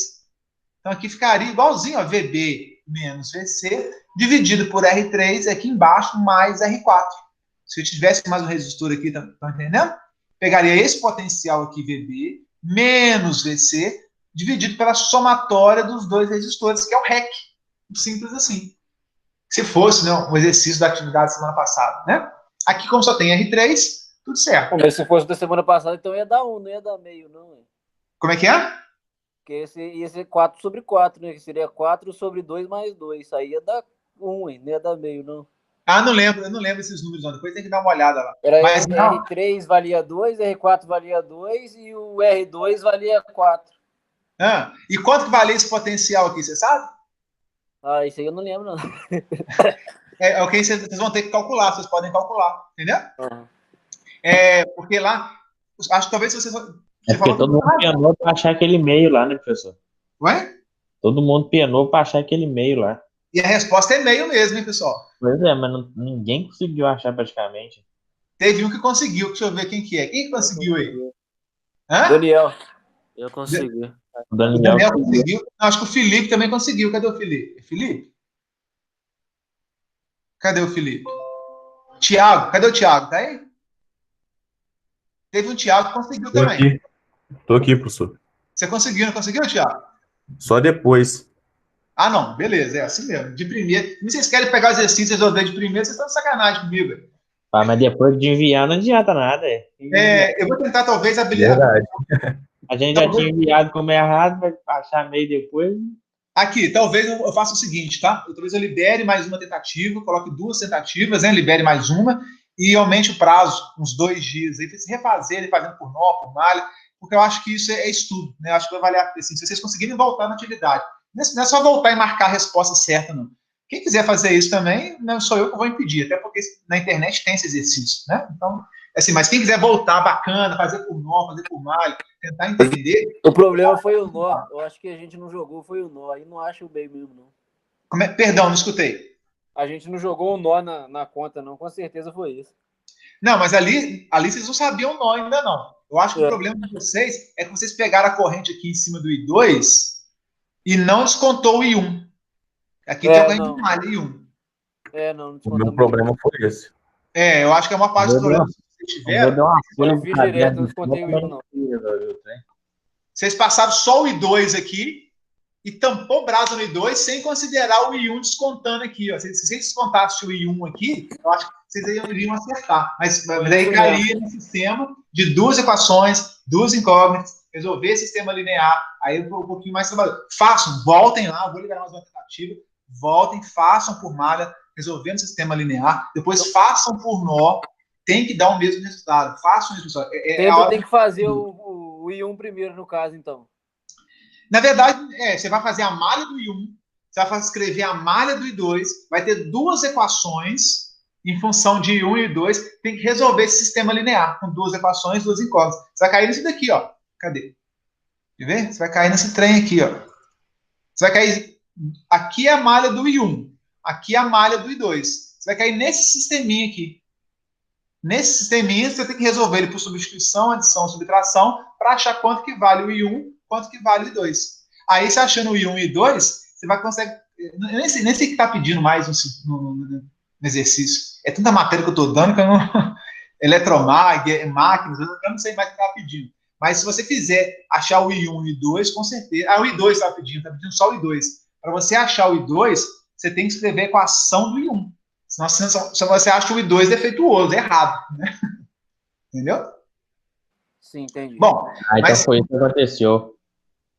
Então aqui ficaria igualzinho, ó, VB menos VC, dividido por R3, aqui embaixo, mais R4. Se eu tivesse mais um resistor aqui, estão entendendo? Pegaria esse potencial aqui, VB, menos VC, dividido pela somatória dos dois resistores, que é o REC. Simples assim. Se fosse, né, um exercício da atividade da semana passada, né? Aqui, como só tem R3, tudo certo. Mas se fosse da semana passada, então ia dar 1, não ia dar meio, não. Como é que é? Porque esse ia ser 4 sobre 4, né? Que seria 4 sobre 2 mais 2. Aí ia dar 1, hein? Não ia dar meio, não. Ah, eu não lembro esses números, não. Depois tem que dar uma olhada lá. Mas não. R3 valia 2, R4 valia 2 e o R2 valia 4. Ah, e quanto que valia esse potencial aqui, você sabe? Ah, isso aí eu não lembro, não. É o que vocês vão ter que calcular, vocês podem calcular, entendeu? Uhum. Porque lá, Acho que talvez você É porque todo mundo penou pra achar aquele e-mail lá, né, professor? Ué? Todo mundo penou pra achar aquele e-mail lá. E a resposta é e-mail mesmo, hein, pessoal? Pois é, mas ninguém conseguiu achar praticamente. Teve um que conseguiu, deixa eu ver quem que é. Quem que conseguiu aí? Hã? Daniel. Eu consegui. O O Daniel Daniel conseguiu. Não, acho que o Felipe também conseguiu. Cadê o Felipe? Felipe? Cadê o Felipe? Tiago, cadê o Tiago? Tá aí? Teve um Tiago que conseguiu também. Tô aqui, professor. Você conseguiu, não conseguiu, Tiago? Só depois. Ah, não, beleza, é assim mesmo. De primeira. Se vocês querem pegar o exercício e resolver de primeira, vocês estão de sacanagem comigo. Ah, mas depois de enviar não adianta nada. Eu vou tentar, talvez, habilitar. Verdade. A gente já tinha enviado como errado, vai achar meio depois. Aqui, talvez eu faça o seguinte, tá? Talvez eu libere mais uma tentativa, coloque 2 tentativas, né? Libere mais uma e aumente o prazo, uns 2 dias. Aí se refazer, ele fazendo por nó, por malha, porque eu acho que isso é estudo, né? Eu acho que vai valer a pena, assim, se vocês conseguirem voltar na atividade. Não é só voltar e marcar a resposta certa, não. Quem quiser fazer isso também, não sou eu que vou impedir, até porque na internet tem esse exercício, né? Então, assim, mas quem quiser voltar, bacana, fazer por nó, fazer por malha, tentar entender. O problema foi o nó. Eu acho que a gente não jogou, foi o nó. Aí não acho bem mesmo, não. Perdão, não escutei. A gente não jogou o nó na conta, não. Com certeza foi isso. Não, mas ali vocês não sabiam o nó ainda não. Eu acho que o problema de vocês é que vocês pegaram a corrente aqui em cima do I2 e não descontou o I1. Aqui tem a corrente de malha, I1. Não O meu problema foi esse. Eu acho que é uma parte do problema que vocês tiveram. Eu fiz direto, não descontei o I1, não. Vocês passaram só o I2 aqui e tampou o braço no I2 sem considerar o I1 descontando aqui. Ó. Se vocês descontassem o I1 aqui, eu acho que vocês iriam acertar. Mas daí cairia no sistema de 2 equações, 2 incógnitas, resolver sistema linear, aí um pouquinho mais trabalhoso. Façam, voltem lá, vou liberar mais uma tentativa, voltem, façam por malha, resolvendo sistema linear, depois façam por nó, tem que dar o mesmo resultado. Façam isso, pessoal. Tem que fazer o I1 primeiro, no caso, então. Na verdade, você vai fazer a malha do I1, você vai escrever a malha do I2, vai ter 2 equações em função de I1 e I2, tem que resolver esse sistema linear, com 2 equações, 2 incógnitas. Você vai cair nisso daqui, ó. Cadê? Quer ver? Você vai cair nesse trem aqui, ó. Você vai cair... Aqui é a malha do I1, aqui é a malha do I2. Você vai cair nesse sisteminha aqui. Nesse sisteminha, você tem que resolver ele por substituição, adição, subtração, para achar quanto que vale o I1, quanto que vale o I2. Aí, você achando o I1 e I2, você vai conseguir... Nem sei que está pedindo mais no exercício. É tanta matéria que eu estou dando que eu não... Eletromag, máquinas, eu não sei mais o que está pedindo. Mas se você fizer achar o I1 e I2, com certeza... o I2 está pedindo só o I2. Para você achar o I2, você tem que escrever a equação do I1. Senão você acha o I2 defeituoso, errado. Né? Entendeu? Sim, entendi. Bom, então foi isso que aconteceu.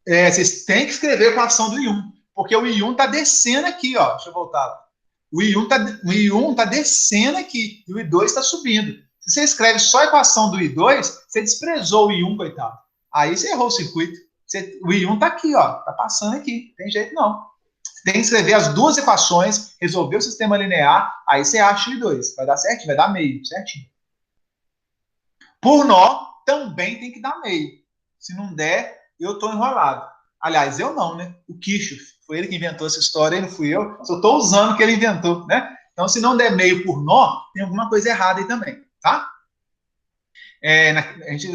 Vocês têm que escrever a equação do I1, porque o I1 está descendo aqui, ó. Deixa eu voltar. O I1 tá descendo aqui e o I2 está subindo. Se você escreve só a equação do I2, você desprezou o I1, coitado. Aí você errou o circuito. O I1 está aqui, ó. Está passando aqui. Não tem jeito, não. Você tem que escrever as 2 equações, resolver o sistema linear, aí você acha o I2. Vai dar certinho, vai dar meio, certinho. Por nó, também tem que dar meio. Se não der, eu estou enrolado. Aliás, eu não, né? O Kirchhoff, foi ele que inventou essa história, não fui eu. Só estou usando o que ele inventou, né? Então, se não der meio por nó, tem alguma coisa errada aí também, tá?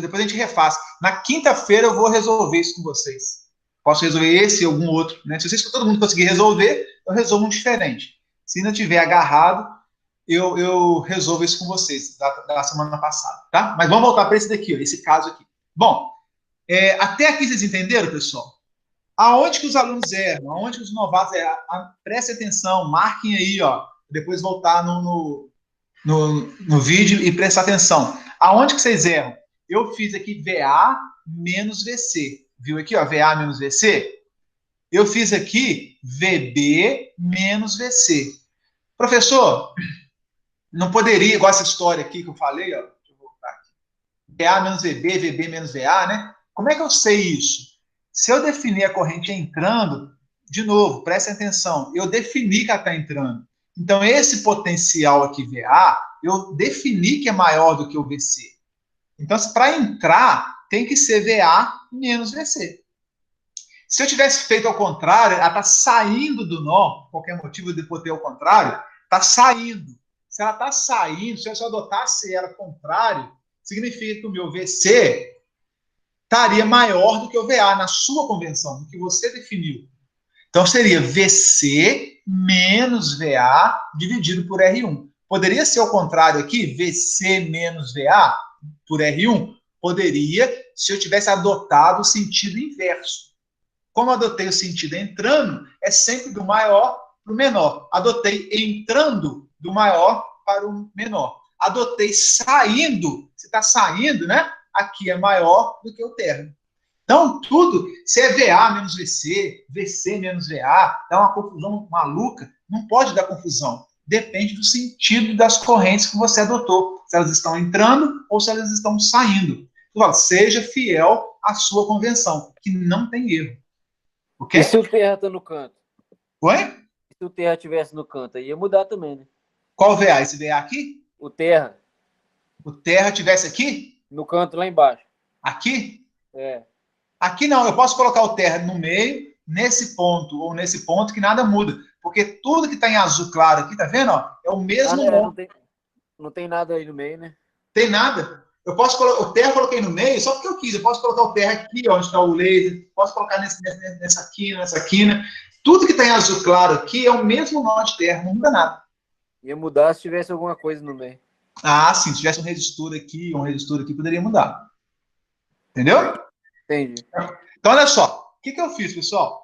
Depois a gente refaz. Na quinta-feira eu vou resolver isso com vocês. Posso resolver esse ou algum outro, né? Se todo mundo conseguir resolver, eu resolvo um diferente. Se não tiver agarrado, eu resolvo isso com vocês, da semana passada, tá? Mas vamos voltar para esse daqui, ó, esse caso aqui. Bom, até aqui vocês entenderam, pessoal? Aonde que os alunos erram? Aonde que os novatos erram? Prestem atenção, marquem aí, ó. Depois voltar no vídeo e prestar atenção. Aonde que vocês erram? Eu fiz aqui VA menos VC. Viu aqui, ó, VA menos VC? Eu fiz aqui VB menos VC. Professor, não poderia, igual essa história aqui que eu falei, ó. Deixa eu voltar aqui. VA menos VB, VB menos VA, né? Como é que eu sei isso? Se eu definir a corrente entrando, de novo, prestem atenção, eu defini que ela está entrando. Então, esse potencial aqui, VA, eu defini que é maior do que o VC. Então, para entrar, tem que ser VA menos VC. Se eu tivesse feito ao contrário, ela está saindo do nó, por qualquer motivo de ter ao contrário, está saindo. Se ela está saindo, se eu adotasse ela ao contrário, significa que o meu VC estaria maior do que o VA na sua convenção, no que você definiu. Então, seria VC menos VA dividido por R1. Poderia ser o contrário aqui, VC menos VA por R1? Poderia, se eu tivesse adotado o sentido inverso. Como eu adotei o sentido entrando, é sempre do maior para o menor. Adotei entrando do maior para o menor. Adotei saindo, se está saindo, né? Aqui é maior do que o término. Então, tudo, se é VA menos VC, VC menos VA, dá uma confusão maluca, não pode dar confusão. Depende do sentido das correntes que você adotou. Se elas estão entrando ou se elas estão saindo. Então, seja fiel à sua convenção, que não tem erro. Okay? E se o terra está no canto? Oi? Se o terra estivesse no canto, aí ia mudar também, né? Qual VA? Esse VA aqui? O terra. O terra estivesse aqui? No canto lá embaixo. Aqui? É. Aqui não, eu posso colocar o terra no meio, nesse ponto ou nesse ponto, que nada muda. Porque tudo que está em azul claro aqui, tá vendo? Ó, é o mesmo nó. Não tem nada aí no meio, né? Tem nada. Eu posso colocar o terra, eu coloquei no meio, só porque eu quis. Eu posso colocar o terra aqui, onde está o laser. Posso colocar nessa quina. Tudo que está em azul claro aqui é o mesmo nó de terra, não muda nada. Ia mudar se tivesse alguma coisa no meio. Ah, sim. Se tivesse um resistor aqui, poderia mudar. Entendeu? Entendi. Então, olha só. O que eu fiz, pessoal?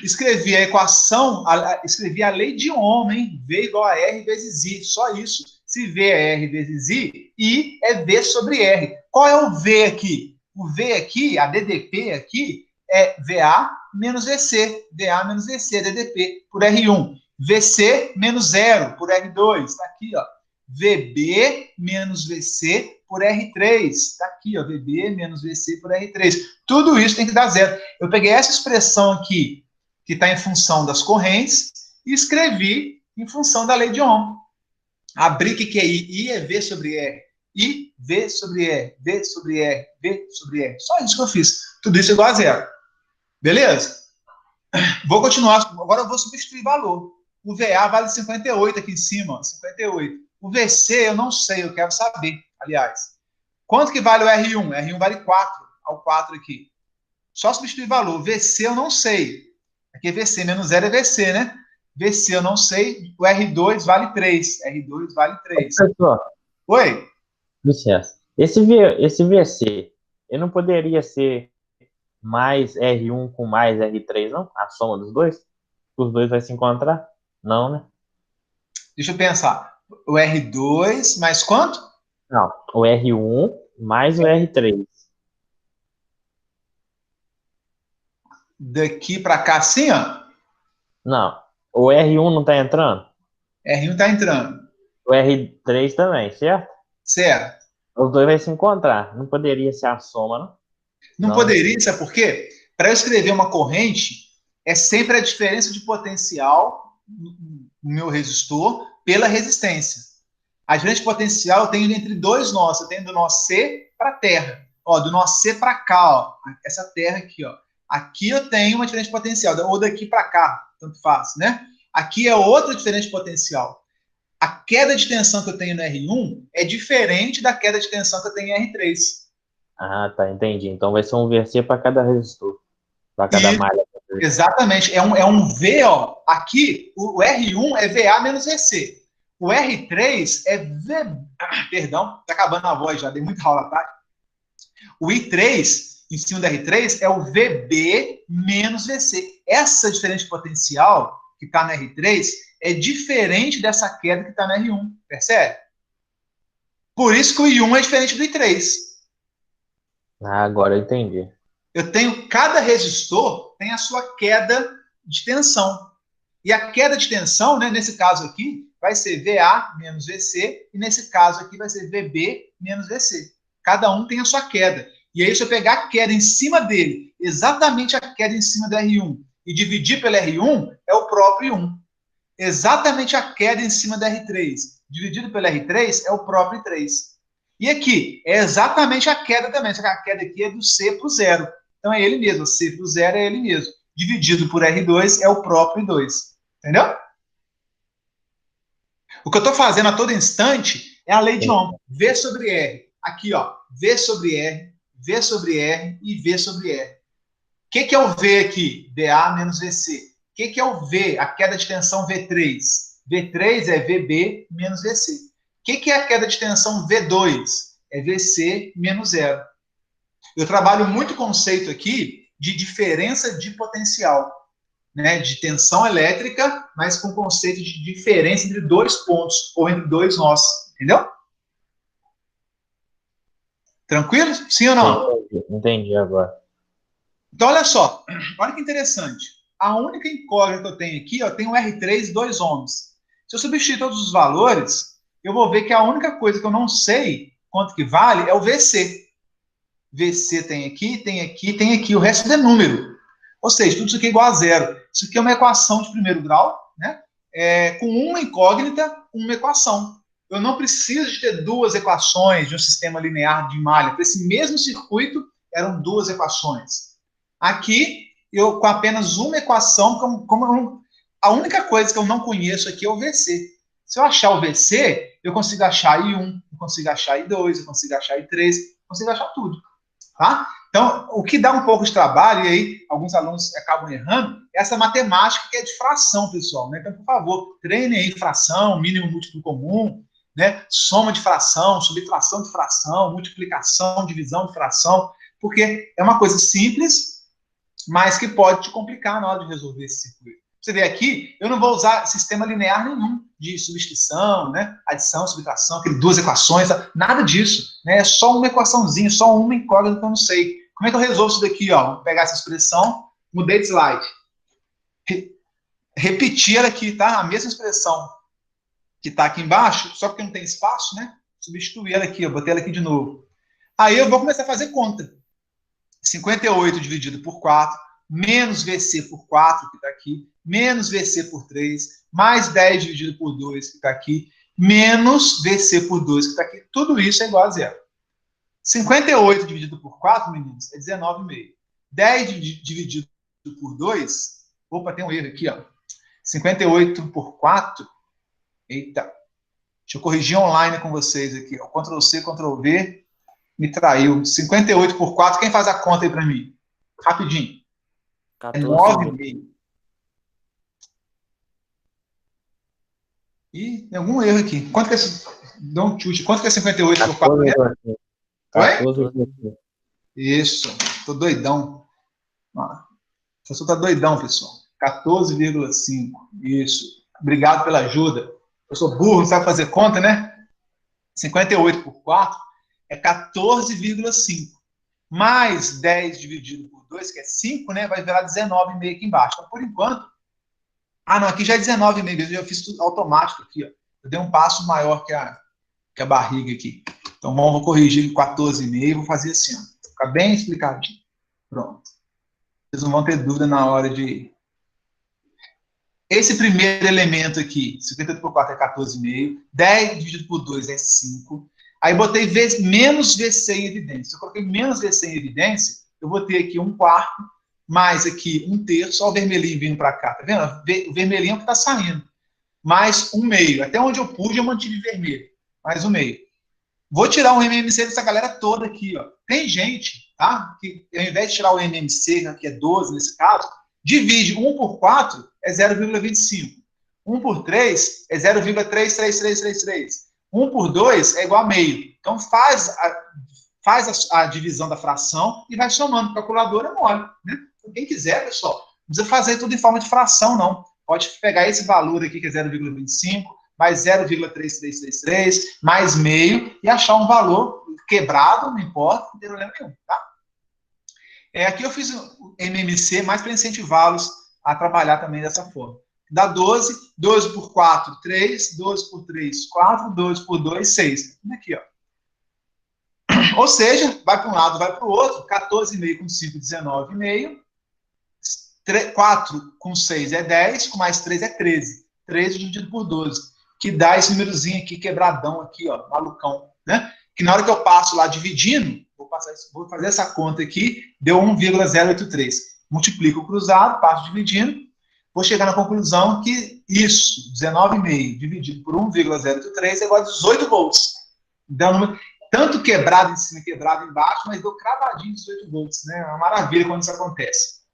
Escrevi a equação, escrevi a lei de Ohm, hein? V igual a R vezes I. Só isso. Se V é R vezes I é V sobre R. Qual é o V aqui? O V aqui, a DDP aqui, é VA menos VC. VA menos VC, DDP, por R1. VC menos 0 por R2. Está aqui, ó. VB menos VC por R3. Está aqui, ó. VB menos VC por R3. Tudo isso tem que dar 0. Eu peguei essa expressão aqui, que está em função das correntes, e escrevi em função da lei de Ohm. Abri o que é I? I é V sobre R. I, V sobre R. V sobre R. V sobre R. Só isso que eu fiz. Tudo isso é igual a 0. Beleza? Vou continuar. Agora eu vou substituir valor. O VA vale 58 aqui em cima. Ó, 58. O VC eu não sei, eu quero saber. Aliás. Quanto que vale o R1? R1 vale 4. Ao 4 aqui. Só substituir valor. VC eu não sei. Aqui é VC. Menos 0 é VC, né? VC eu não sei, o R2 vale 3. R2 vale 3. Professor, Oi? licença. Esse VC, ele não poderia ser mais R1 com mais R3, não? A soma dos dois? Os dois vai se encontrar? Não, né? Deixa eu pensar. O R2 mais quanto? Não, o R1 mais o R3. Daqui para cá assim, ó. Não, o R1 não tá entrando? R1 tá entrando. O R3 também, certo? Certo. Os dois vai se encontrar. Não poderia ser a soma, não? Não poderia, sabe por quê? Para eu escrever uma corrente, é sempre a diferença de potencial no meu resistor pela resistência. A diferença de potencial eu tenho entre dois nós. Eu tenho do nó C para a terra. Ó, do nó C para cá, ó. Essa terra aqui, ó. Aqui eu tenho uma diferença de potencial. Ou daqui para cá, tanto faz, né? Aqui é outra diferença de potencial. A queda de tensão que eu tenho no R1 é diferente da queda de tensão que eu tenho em R3. Ah, tá, entendi. Então vai ser um VC para cada resistor. Para cada malha. Exatamente. É um V, ó. Aqui, o R1 é VA menos VC. O R3 é V... Perdão, tá acabando a voz já, dei muita aula, tá? O I3, em cima do R3, é o VB menos VC. Essa diferença de potencial que está no R3 é diferente dessa queda que está no R1, percebe? Por isso que o I1 é diferente do I3. Ah, agora eu entendi. Eu tenho, cada resistor tem a sua queda de tensão. E a queda de tensão, né, nesse caso aqui, vai ser VA menos VC, e nesse caso aqui vai ser VB menos VC. Cada um tem a sua queda. E aí, se eu pegar a queda em cima dele, exatamente a queda em cima do R1, e dividir pelo R1, é o próprio I1. Exatamente a queda em cima do R3, dividido pelo R3, é o próprio I3. E aqui, é exatamente a queda também, só que a queda aqui é do C para o zero. Então é ele mesmo, C para o zero é ele mesmo. Dividido por R2 é o próprio I2. Entendeu? O que eu estou fazendo a todo instante é a lei de Ohm. V sobre R. Aqui, ó. V sobre R, V sobre R e V sobre R. O que é o V aqui? VA menos VC. O que é o V? A queda de tensão V3. V3 é VB menos VC. O que é a queda de tensão V2? É VC menos zero. Eu trabalho muito o conceito aqui de diferença de potencial, né, de tensão elétrica, mas com o conceito de diferença entre dois pontos, ou entre dois nós, entendeu? Tranquilo? Sim ou não? Entendi agora. Então, olha só, olha que interessante. A única incógnita que eu tenho aqui, eu tenho um R3 2 ohms. Se eu substituir todos os valores, eu vou ver que a única coisa que eu não sei quanto que vale é o VC. VC tem aqui, tem aqui, tem aqui. O resto é número. Ou seja, tudo isso aqui é igual a zero. Isso aqui é uma equação de primeiro grau, né? Com uma incógnita, uma equação. Eu não preciso de ter duas equações de um sistema linear de malha. Para esse mesmo circuito, eram duas equações. Aqui, eu com apenas uma equação, a única coisa que eu não conheço aqui é o VC. Se eu achar o VC, eu consigo achar I1, eu consigo achar I2, eu consigo achar I3, eu consigo achar tudo. Tá? Então, o que dá um pouco de trabalho, e aí alguns alunos acabam errando, é essa matemática que é de fração, pessoal. Né? Então, por favor, treinem aí fração, mínimo múltiplo comum, né? Soma de fração, subtração de fração, multiplicação, divisão de fração, porque é uma coisa simples, mas que pode te complicar na hora de resolver esse circuito. Você vê aqui, eu não vou usar sistema linear nenhum de substituição, né? Adição, subtração, duas equações, nada disso. Né? É só uma equaçãozinha, só uma incógnita que eu não sei. Como é que eu resolvo isso daqui? Ó? Vou pegar essa expressão, mudei de slide. Repetir ela aqui, tá? A mesma expressão que está aqui embaixo, só porque não tem espaço, né? Substituir ela aqui, ó, botei ela aqui de novo. Aí eu vou começar a fazer conta. 58 dividido por 4, menos VC por 4, que está aqui, menos VC por 3, mais 10 dividido por 2, que está aqui, menos VC por 2, que está aqui. Tudo isso é igual a zero. 58 dividido por 4, meninos, é 19,5. 10 dividido por 2, opa, tem um erro aqui, ó. 58 por 4, eita, deixa eu corrigir online com vocês aqui, ó. Ctrl+C, Ctrl+V, me traiu. 58 por 4, quem faz a conta aí para mim? Rapidinho. 14. É 9,5. Ih, tem algum erro aqui. Quanto que é... Dá um chute. Quanto que é 58 por 4? Oi? Isso. Tô doidão. O professor tá doidão, pessoal. 14,5. Isso. Obrigado pela ajuda. Eu sou burro, não sabe fazer conta, né? 58 por 4 é 14,5. Mais 10 dividido por 2, que é 5, né? Vai virar 19,5 aqui embaixo. Então, por enquanto... Ah, não, aqui já é 19,5. Eu já fiz tudo automático aqui, ó. Eu dei um passo maior que a barriga aqui. Então, vou corrigir 14,5. Vou fazer assim, ó. Fica bem explicadinho. Pronto. Vocês não vão ter dúvida na hora de... Esse primeiro elemento aqui, 58 por 4 é 14,5. 10 dividido por 2 é 5. Aí botei menos VC em evidência. Se eu coloquei menos VC em evidência, eu vou ter aqui 1/4, mais aqui 1/3, ó o vermelhinho vindo para cá, tá vendo? O vermelhinho é o que está saindo. Mais 1/2. Até onde eu pude, eu mantive vermelho. Mais 1/2. Vou tirar o MMC dessa galera toda aqui, ó. Tem gente, tá? Que ao invés de tirar o MMC, que é 12 nesse caso, divide 1 por 4 é 0,25. 1 por 3 é 0,33333. 1 por 2 é igual a meio. Então, faz a divisão da fração e vai somando. Calculadora é mole, né? Quem quiser, pessoal, não precisa fazer tudo em forma de fração, não. Pode pegar esse valor aqui, que é 0,25, mais 0,3333, mais meio, e achar um valor quebrado, não importa, não tem problema nenhum, tá? Aqui eu fiz o MMC mais para incentivá-los a trabalhar também dessa forma. Dá 12, 12 por 4, 3, 12 por 3, 4, 12 por 2, 6. Aqui, ó. Ou seja, vai para um lado, vai para o outro, 14,5 com 5, 19,5. 4 com 6 é 10, com mais 3 é 13. 13 dividido por 12, que dá esse númerozinho aqui, quebradão aqui, ó, malucão, né? que na hora que eu passo lá dividindo, vou fazer essa conta aqui, deu 1,083. Multiplico o cruzado, passo dividindo, vou chegar na conclusão que isso, 19,5 dividido por 1,083 é igual a 18 volts. Dá um número tanto quebrado em cima, quebrado embaixo, mas deu cravadinho 18 volts, né? É uma maravilha quando isso acontece.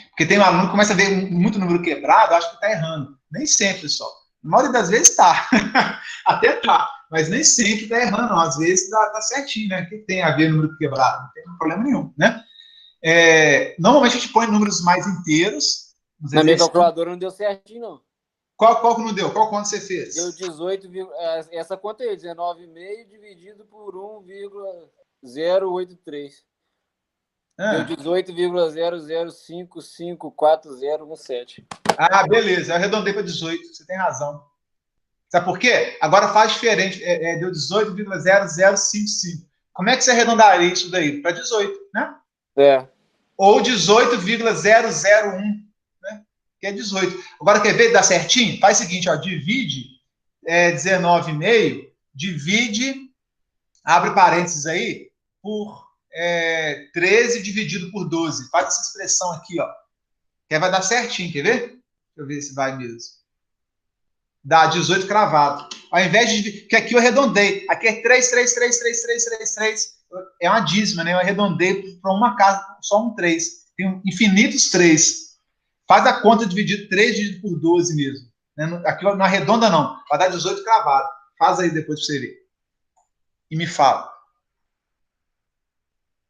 Porque tem um aluno que começa a ver muito número quebrado, acha que está errando. Nem sempre, só. Na maioria das vezes está. Até tá. Mas nem sempre está errando, não. Às vezes tá certinho, né? O que tem a ver número quebrado? Não tem problema nenhum, né? Normalmente a gente põe números mais inteiros. Na minha calculadora não deu certinho, não. Qual que não deu? Qual conta você fez? Deu 18, essa conta aí, 19,5 dividido por 1,083. Deu 18,00554017. Ah, beleza. Eu arredondei para 18. Você tem razão. Sabe por quê? Agora faz diferente. Deu 18,0055. Como é que você arredondaria isso daí? Para 18, né? Ou 18,001, né? Que é 18. Agora, quer ver? Dá certinho? Faz o seguinte, ó. Divide 19,5, divide, abre parênteses aí, por 13 dividido por 12. Faz essa expressão aqui, ó. Que vai dar certinho, quer ver? Deixa eu ver se vai mesmo. Dá 18 cravado. Ao invés de... que aqui eu arredondei. Aqui é 3. É uma dízima, né? Eu arredondei para uma casa, só um 3. Tem infinitos 3. Faz a conta dividido 3 dividido por 12 mesmo. Aqui não arredonda, não. Vai dar 18 cravado. Faz aí depois para você ver. E me fala.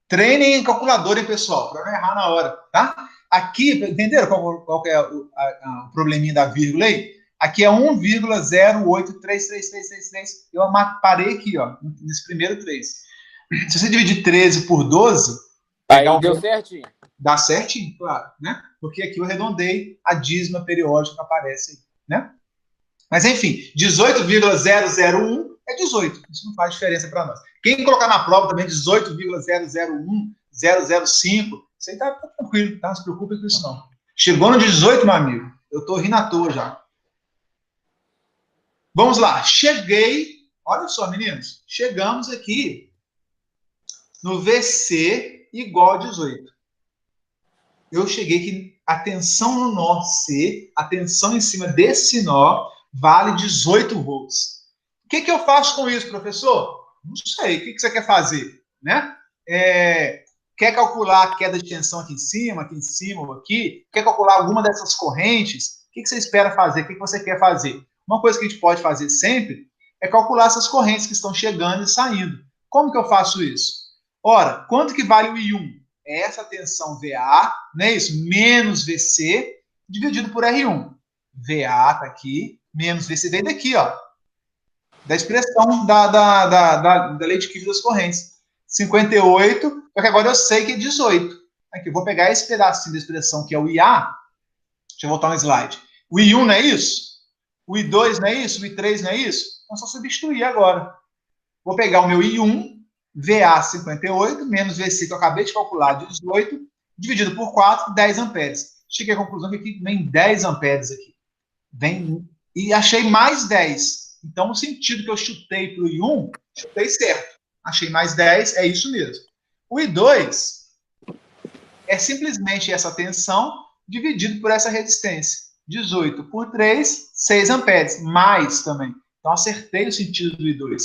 Treinem em calculadora, hein, pessoal? Para não errar na hora, tá? Aqui, entenderam qual que é o probleminha da vírgula aí? Aqui é 1,08333333. Eu parei aqui, ó, nesse primeiro 3. Se você dividir 13 por 12... Aí deu certinho. Dá certinho, claro, né? Porque aqui eu arredondei a dízima periódica que aparece aí, né? Mas, enfim, 18,001 é 18. Isso não faz diferença para nós. Quem colocar na prova também 18,001,005, isso aí tá tranquilo, tá? Não se preocupe com isso, não. Chegou no 18, meu amigo. Eu tô rindo à toa já. Vamos lá. Cheguei. Olha só, meninos. Chegamos aqui no VC igual a 18. Eu cheguei aqui. A tensão no nó C, a tensão em cima desse nó, vale 18 volts. O que eu faço com isso, professor? Não sei. O que você quer fazer? Né? Quer calcular a queda de tensão aqui em cima ou aqui? Quer calcular alguma dessas correntes? O que você espera fazer? O que você quer fazer? Uma coisa que a gente pode fazer sempre é calcular essas correntes que estão chegando e saindo. Como que eu faço isso? Ora, quanto que vale o I1? É essa tensão VA, não é isso? Menos VC, dividido por R1. VA está aqui, menos VC veio daqui, ó. Da expressão da lei de Kirchhoff das correntes. 58, só que agora eu sei que é 18. Aqui, eu vou pegar esse pedacinho da expressão que é o IA. Deixa eu voltar um slide. O I1 não é isso? O I2 não é isso? O I3 não é isso? Então, é só substituir agora. Vou pegar o meu I1, VA 58, menos VC, que eu acabei de calcular, 18, dividido por 4, 10 amperes. Cheguei à conclusão que aqui vem 10 amperes aqui. E achei mais 10. Então, o sentido que eu chutei para o I1, chutei certo. Achei mais 10, é isso mesmo. O I2 é simplesmente essa tensão dividido por essa resistência. 18 por 3, 6 amperes. Mais também. Então, acertei o sentido do I2.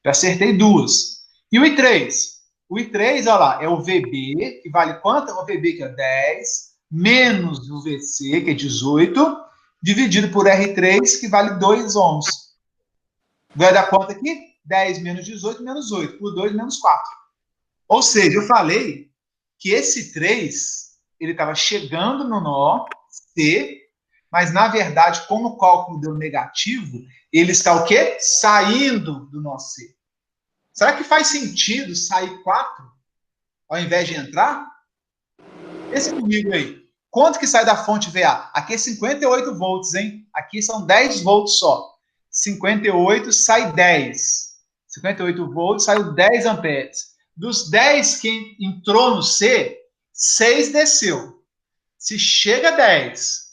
Eu acertei duas. E o I3? O I3, olha lá, é o VB, que vale quanto? O VB, que é 10, menos o VC, que é 18, dividido por R3, que vale 2 ohms. Vai dar quanto aqui? 10 menos 18, menos 8. Por 2, menos 4. Ou seja, eu falei que esse 3, ele estava chegando no nó C, mas, na verdade, como o cálculo deu negativo, ele está o quê? Saindo do nó C. Será que faz sentido sair 4 ao invés de entrar? Esse comigo aí. Quanto que sai da fonte VA? Aqui é 58 volts, hein? Aqui são 10 volts só. 58 sai 10. 58 volts saiu 10 amperes. Dos 10 que entrou no C, 6 desceu. Se chega a 10,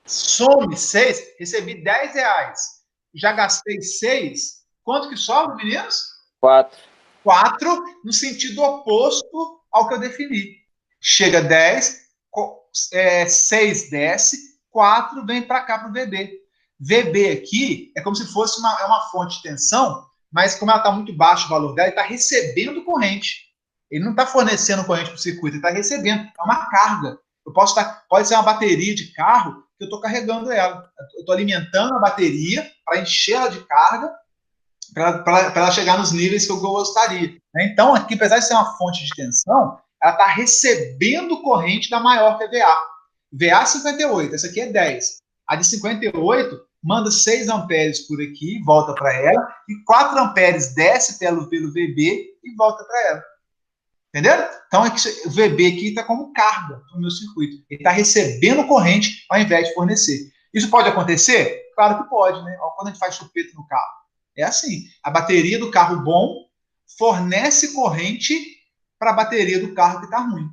some 6, recebi 10 reais. Já gastei 6. Quanto que sobra, meninos? 4. 4 no sentido oposto ao que eu defini. Chega 10, 6 desce, 4 vem para cá para o VB. VB aqui é como se fosse uma fonte de tensão, mas como ela está muito baixo o valor dela, ele está recebendo corrente. Ele não está fornecendo corrente para o circuito, ele está recebendo. É uma carga. Pode ser uma bateria de carro que eu estou carregando ela. Eu estou alimentando a bateria para encher-la de carga, para ela chegar nos níveis que eu gostaria. Então, aqui, apesar de ser uma fonte de tensão, ela está recebendo corrente da maior que a VA. VA 58, essa aqui é 10. A de 58 manda 6 amperes por aqui, volta para ela, e 4 amperes desce pelo VB e volta para ela. Entenderam? Então, o VB aqui está como carga no meu circuito. Ele está recebendo corrente ao invés de fornecer. Isso pode acontecer? Claro que pode, né? Quando a gente faz chupeta no carro. É assim, a bateria do carro bom fornece corrente para a bateria do carro que está ruim.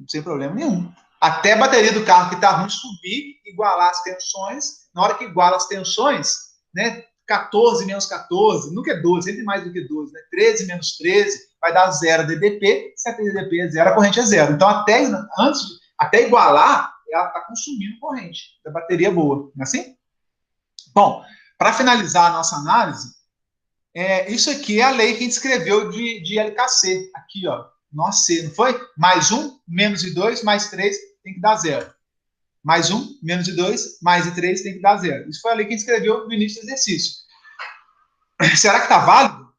Sem problema nenhum. Até a bateria do carro que está ruim subir, igualar as tensões. Na hora que iguala as tensões, né, 14 menos 14, nunca é 12, sempre mais do que 12, né? 13 menos 13 vai dar 0 DDP, se a DDP é 0, a corrente é 0. Então, até igualar, ela está consumindo corrente da bateria boa, não é assim? Bom, para finalizar a nossa análise, isso aqui é a lei que a gente escreveu de LKC. Aqui, ó, nó C, não foi? Mais 1, menos I2, mais 3, tem que dar 0. Mais 1, menos I2, mais I3, tem que dar 0. Isso foi a lei que a gente escreveu no início do exercício. Será que está válido?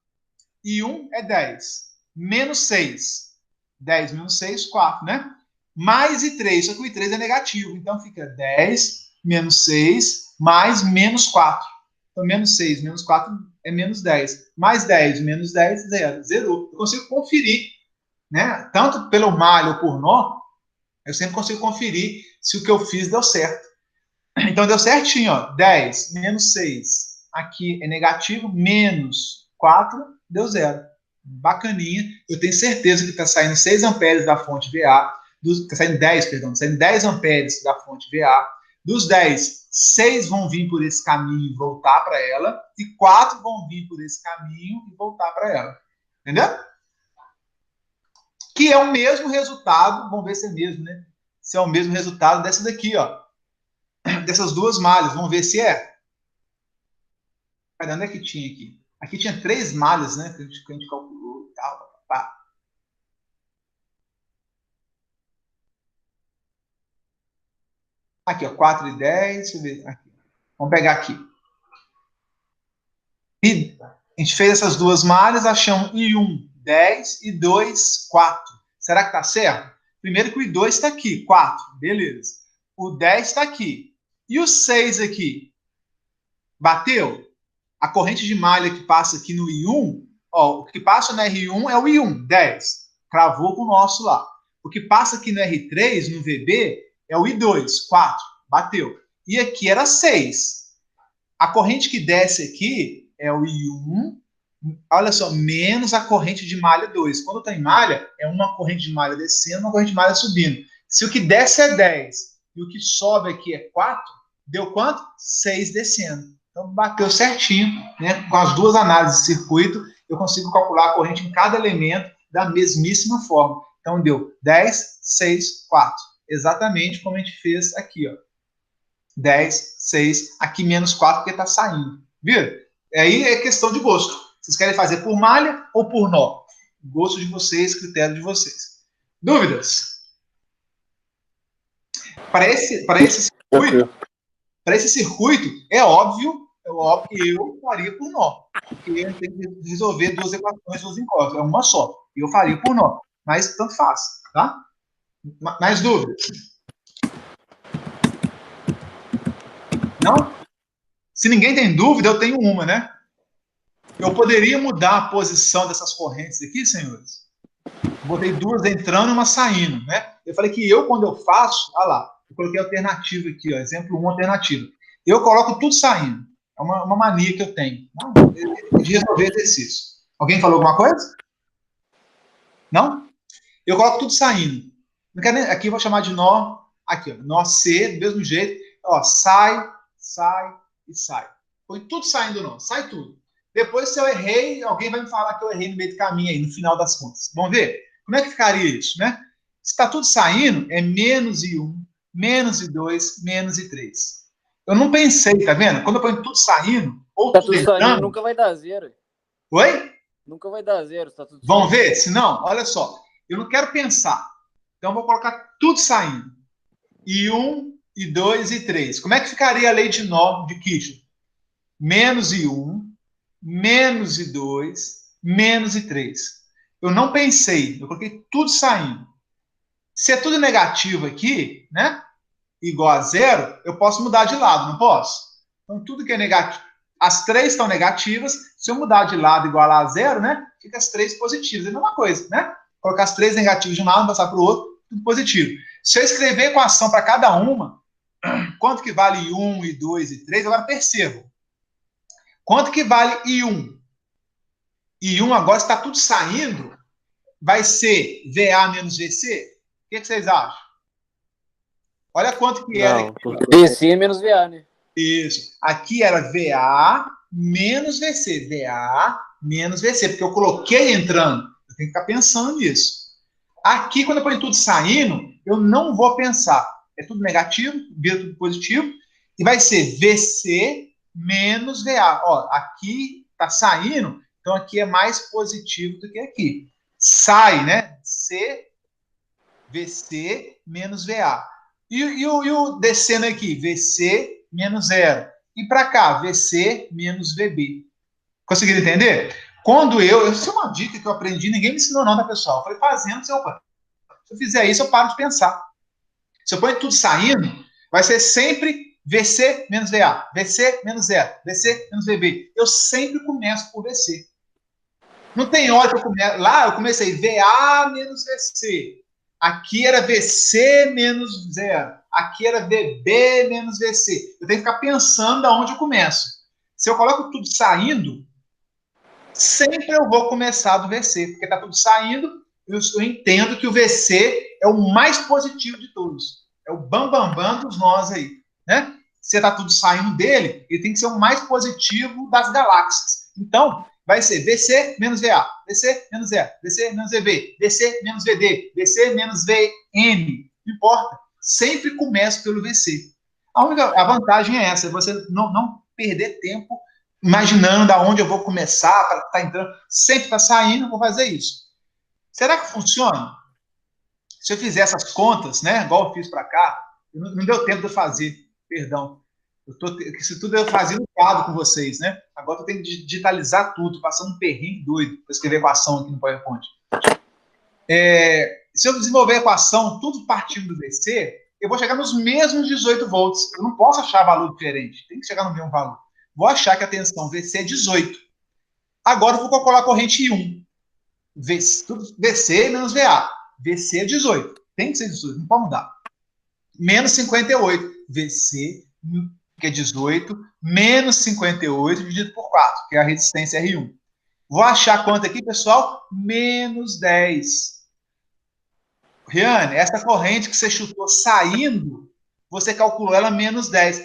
I1 é 10. Menos 6. 10 menos 6, 4, né? Mais I3, só que o I3 é negativo. Então, fica 10 menos 6 mais menos 4. Então, menos 6 menos 4 é menos 10. Mais 10 menos 10, 0. Zerou. Eu consigo conferir, né? Tanto pelo malho ou por nó, eu sempre consigo conferir se o que eu fiz deu certo. Então, deu certinho, ó. 10 menos 6 aqui é negativo, menos 4 deu 0. Bacaninha. Eu tenho certeza que está saindo 6 amperes da fonte VA, está saindo 10, perdão, está saindo 10 amperes da fonte VA. Dos 10, 6 vão vir por esse caminho e voltar para ela, e 4 vão vir por esse caminho e voltar para ela. Entendeu? Que é o mesmo resultado, vamos ver se é mesmo, né? Se é o mesmo resultado dessa daqui, ó. Dessas duas malhas, vamos ver se é. Cadê? Onde é que tinha aqui? Aqui tinha 3 malhas, né? Que a gente calculou e tal. Pá. Aqui, ó, 4 e 10. Deixa eu ver. Aqui. Vamos pegar aqui. E a gente fez essas duas malhas, achamos I1, 10, e 2, 4. Será que está certo? Primeiro que o I2 está aqui, 4. Beleza. O 10 está aqui. E o 6 aqui? Bateu? A corrente de malha que passa aqui no I1, ó, o que passa no R1 é o I1, 10. Cravou com o nosso lá. O que passa aqui no R3, no VB, é o I2, 4. Bateu. E aqui era 6. A corrente que desce aqui é o I1, olha só, menos a corrente de malha 2. Quando está em malha, é uma corrente de malha descendo, uma corrente de malha subindo. Se o que desce é 10 e o que sobe aqui é 4, deu quanto? 6 descendo. Então, bateu certinho, né? Com as duas análises de circuito, eu consigo calcular a corrente em cada elemento da mesmíssima forma. Então, deu 10, 6, 4. Exatamente como a gente fez aqui, ó. 10, 6, aqui menos 4, porque está saindo. Viu? Aí é questão de gosto. Vocês querem fazer por malha ou por nó? Gosto de vocês, critério de vocês. Dúvidas? Para esse circuito, é óbvio que eu faria por nó. Porque eu tenho que resolver duas equações, duas incógnitas. É uma só. E eu faria por nó. Mas tanto faz, tá? Mais dúvidas? Não? Se ninguém tem dúvida, eu tenho uma, né? Eu poderia mudar a posição dessas correntes aqui, senhores? Botei duas entrando e uma saindo, né? Eu falei que quando eu faço, olha lá, eu coloquei alternativa aqui, ó, exemplo 1, alternativa. Eu coloco tudo saindo. É uma mania que eu tenho. De resolver exercício. Alguém falou alguma coisa? Não? Eu coloco tudo saindo. Não quero nem, aqui eu vou chamar de nó. Aqui, ó, nó C, do mesmo jeito. Ó, sai e sai. Põe tudo saindo nó. Sai tudo. Depois, se eu errei, alguém vai me falar que eu errei no meio do caminho aí, no final das contas. Vamos ver? Como é que ficaria isso, né? Se está tudo saindo, é menos I1, menos I2, menos I3. Eu não pensei, tá vendo? Quando eu ponho tudo saindo, ou Tá tudo tudo saindo, entrando... nunca vai dar zero. Oi? Nunca vai dar zero, tá tudo Vamos saindo. ver? Se não, olha só. Eu não quero pensar. Então, eu vou colocar tudo saindo. I1, I2 e I3. Como é que ficaria a lei de Nó de Kirchhoff? Menos I1, menos I2, menos I3. Eu não pensei, eu coloquei tudo saindo. Se é tudo negativo aqui, né? Igual a zero, eu posso mudar de lado, não posso? Então, tudo que é negativo, as três estão negativas, se eu mudar de lado igual a zero, né? Fica as três positivas. É a mesma coisa, né? Colocar as três negativas de um lado, passar para o outro, tudo positivo. Se eu escrever equação para cada uma, quanto que vale I1, I2 e I3, agora percebo. Quanto que vale I1? I1 agora está tudo saindo, vai ser VA menos VC? O que vocês acham? Olha quanto que era. Não, porque DC menos VA, né? Isso. Aqui era VA menos VC. VA menos VC, porque eu coloquei entrando. Eu tenho que ficar pensando nisso. Aqui, quando eu ponho tudo saindo, eu não vou pensar. É tudo negativo, vira tudo positivo. E vai ser VC menos VA. Ó, aqui está saindo, então aqui é mais positivo do que aqui. Sai, né? VC menos VA. E o descendo aqui? VC menos 0. E para cá? VC menos VB. Conseguiram entender? Quando isso é uma dica que eu aprendi, ninguém me ensinou não, tá, pessoal? Eu falei fazendo, se eu fizer isso, eu paro de pensar. Se eu ponho tudo saindo, vai ser sempre VC menos VA, VC menos 0, VC menos VB. Eu sempre começo por VC. Não tem hora que eu começo. Lá eu comecei VA menos VC. Aqui era VC menos 0. Aqui era VB menos VC. Eu tenho que ficar pensando aonde eu começo. Se eu coloco tudo saindo, sempre eu vou começar do VC, porque está tudo saindo, eu entendo que o VC é o mais positivo de todos. É o bambambam dos nós aí, né? Se está tudo saindo dele, ele tem que ser o mais positivo das galáxias. Então, vai ser VC menos VA, VC menos 0, VC menos VB, VC menos VD, VC menos VM. Não importa. Sempre começo pelo VC. A vantagem é essa, é você não perder tempo imaginando aonde eu vou começar, para estar entrando. Sempre está saindo, eu vou fazer isso. Será que funciona? Se eu fizer essas contas, né, igual eu fiz para cá, não deu tempo de eu fazer, perdão. Isso tudo eu fazia no quadro com vocês, né? Agora eu tenho que digitalizar tudo, passando um perrengue doido para escrever equação aqui no PowerPoint. Se eu desenvolver a equação tudo partindo do VC, eu vou chegar nos mesmos 18 volts. Eu não posso achar valor diferente, tem que chegar no mesmo valor. Vou achar que a tensão VC é 18. Agora eu vou calcular a corrente I1. VC menos VA. VC é 18. Tem que ser 18, não pode mudar. Menos 58. VC, que é 18, menos 58 dividido por 4, que é a resistência R1. Vou achar quanto aqui, pessoal? Menos 10. Riane, essa corrente que você chutou saindo, você calculou ela menos 10.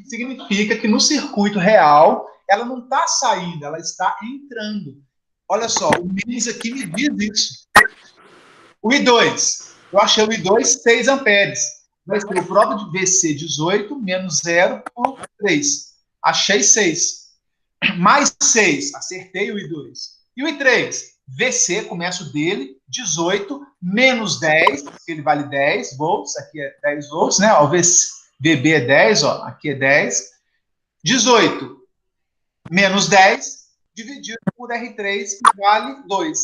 Significa que no circuito real, ela não está saindo, ela está entrando. Olha só, o menos aqui me diz isso. O I2, eu achei o I2 6 amperes. Vai ser o próprio de VC 18 menos 0 por 3. Achei 6. Mais 6, acertei o I2. E o I3, VC, começo dele, 18 menos 10, que ele vale 10 volts, aqui é 10 volts, né? O VB é 10, ó, aqui é 10. 18 menos 10 dividido por R3, que vale 2.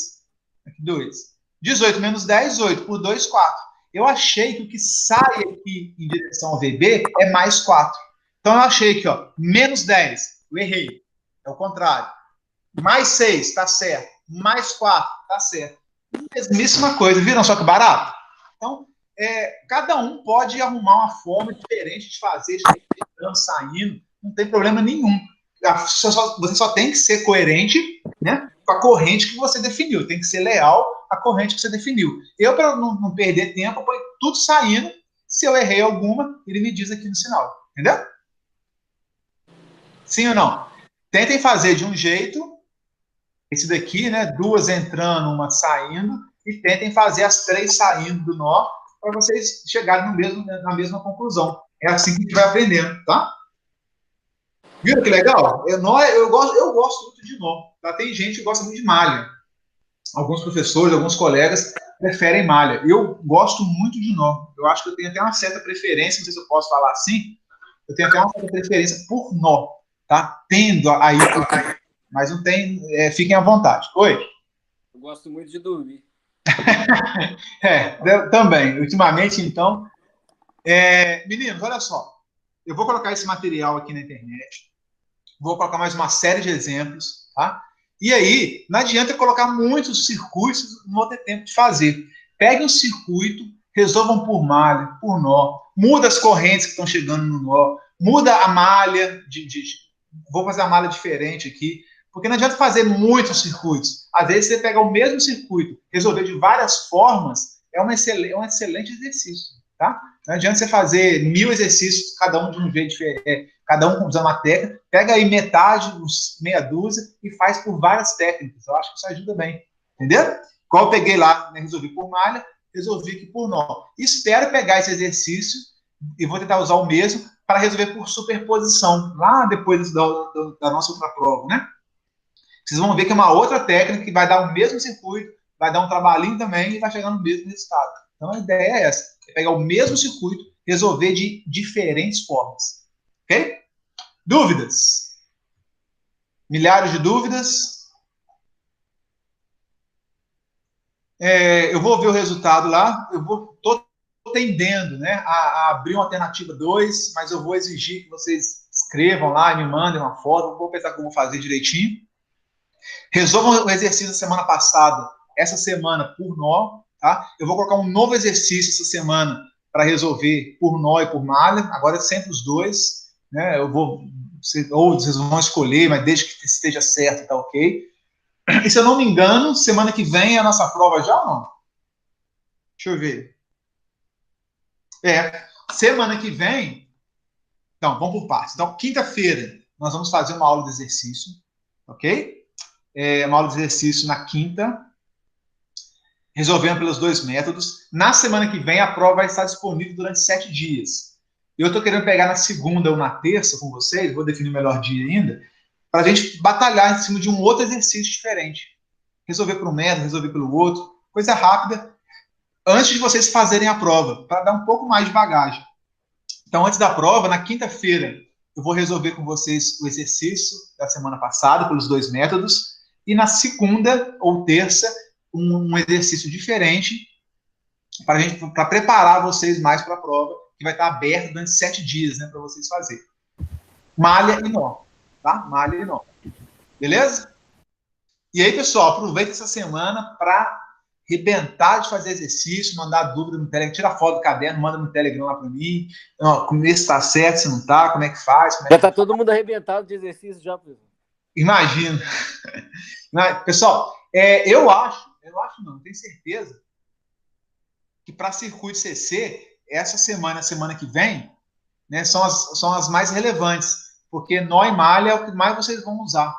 Aqui 2. 18 menos 10, 8. Por 2, 4. Eu achei que o que sai aqui em direção ao VB é mais 4. Então eu achei que, ó, menos 10, eu errei. É o contrário. Mais 6, está certo. Mais 4, está certo. Mesmíssima coisa, viram só que barato? Então, cada um pode arrumar uma forma diferente de fazer, entrando, saindo, não tem problema nenhum. Você só tem que ser coerente, né, com a corrente que você definiu, tem que ser leal à corrente que você definiu. Eu, para não perder tempo, eu ponho tudo saindo. Se eu errei alguma, ele me diz aqui no sinal. Entendeu? Sim ou não? tentem fazer de um jeito, esse daqui, né? 2 entrando, uma saindo, e tentem fazer as 3 saindo do nó, para vocês chegarem na mesma conclusão. É assim que a gente vai aprendendo, tá? Viram que legal? Eu gosto muito de nó. Tá? Tem gente que gosta muito de malha. Alguns professores, alguns colegas preferem malha. Eu gosto muito de nó. Eu acho que eu tenho até uma certa preferência, não sei se eu posso falar assim, eu tenho até uma certa preferência por nó, tá? Tendo aí, mas não tem, fiquem à vontade. Oi? Eu gosto muito de dormir. Eu também. Ultimamente, então... meninos, olha só. Eu vou colocar esse material aqui na internet. Vou colocar mais uma série de exemplos, tá? E aí, não adianta colocar muitos circuitos, não vou ter tempo de fazer. Pegue um circuito, resolvam por malha, por nó, muda as correntes que estão chegando no nó, muda a malha, vou fazer a malha diferente aqui, porque não adianta fazer muitos circuitos. Às vezes você pega o mesmo circuito, resolver de várias formas, é um excelente exercício, tá? Não adianta você fazer 1000 exercícios, cada um de um jeito diferente, cada um usando uma técnica, pega aí metade, uns meia dúzia, e faz por várias técnicas. Eu acho que isso ajuda bem. Entendeu? Igual eu peguei lá, né, resolvi por malha, resolvi aqui por nó. Espero pegar esse exercício e vou tentar usar o mesmo para resolver por superposição, lá depois da nossa outra prova, né? Vocês vão ver que é uma outra técnica que vai dar o mesmo circuito, vai dar um trabalhinho também e vai chegar no mesmo resultado. Então a ideia é essa, é pegar o mesmo circuito, resolver de diferentes formas. Ok? Dúvidas? Milhares de dúvidas? Eu vou ver o resultado lá, estou tendendo, né, a abrir uma alternativa 2, mas eu vou exigir que vocês escrevam lá e me mandem uma foto, vou pensar como fazer direitinho. Resolvam o exercício da semana passada, essa semana por nó, tá? Eu vou colocar um novo exercício essa semana para resolver por nó e por malha, agora é sempre os dois, né? Ou vocês vão escolher, mas desde que esteja certo, tá ok? E se eu não me engano, semana que vem é a nossa prova já ou não? Deixa eu ver. Semana que vem, então, vamos por partes. Então, quinta-feira, nós vamos fazer uma aula de exercício, ok? Uma aula de exercício na quinta, resolvendo pelos 2 métodos. Na semana que vem, a prova vai estar disponível durante 7 dias. Eu estou querendo pegar na segunda ou na terça com vocês, vou definir o melhor dia ainda, para a gente batalhar em cima de um outro exercício diferente. Resolver por um método, resolver pelo outro, coisa rápida, antes de vocês fazerem a prova, para dar um pouco mais de bagagem. Então, antes da prova, na quinta-feira, eu vou resolver com vocês o exercício da semana passada, pelos 2 métodos, e na segunda ou terça, um exercício diferente, para preparar vocês mais para a prova, que vai estar aberta durante 7 dias, né, para vocês fazerem. Malha e nó, tá? Malha e nó. Beleza? E aí, pessoal, aproveita essa semana para arrebentar de fazer exercício, mandar dúvida no Telegram, tira foto do caderno, manda no Telegram lá para mim, como se está certo, se não está, como é que faz. Já está todo mundo arrebentado de exercício já, professor. Imagino. Pessoal, eu acho não, tenho certeza, que para circuito CC, essa semana, a semana que vem, né, são as mais relevantes, porque nó e malha é o que mais vocês vão usar.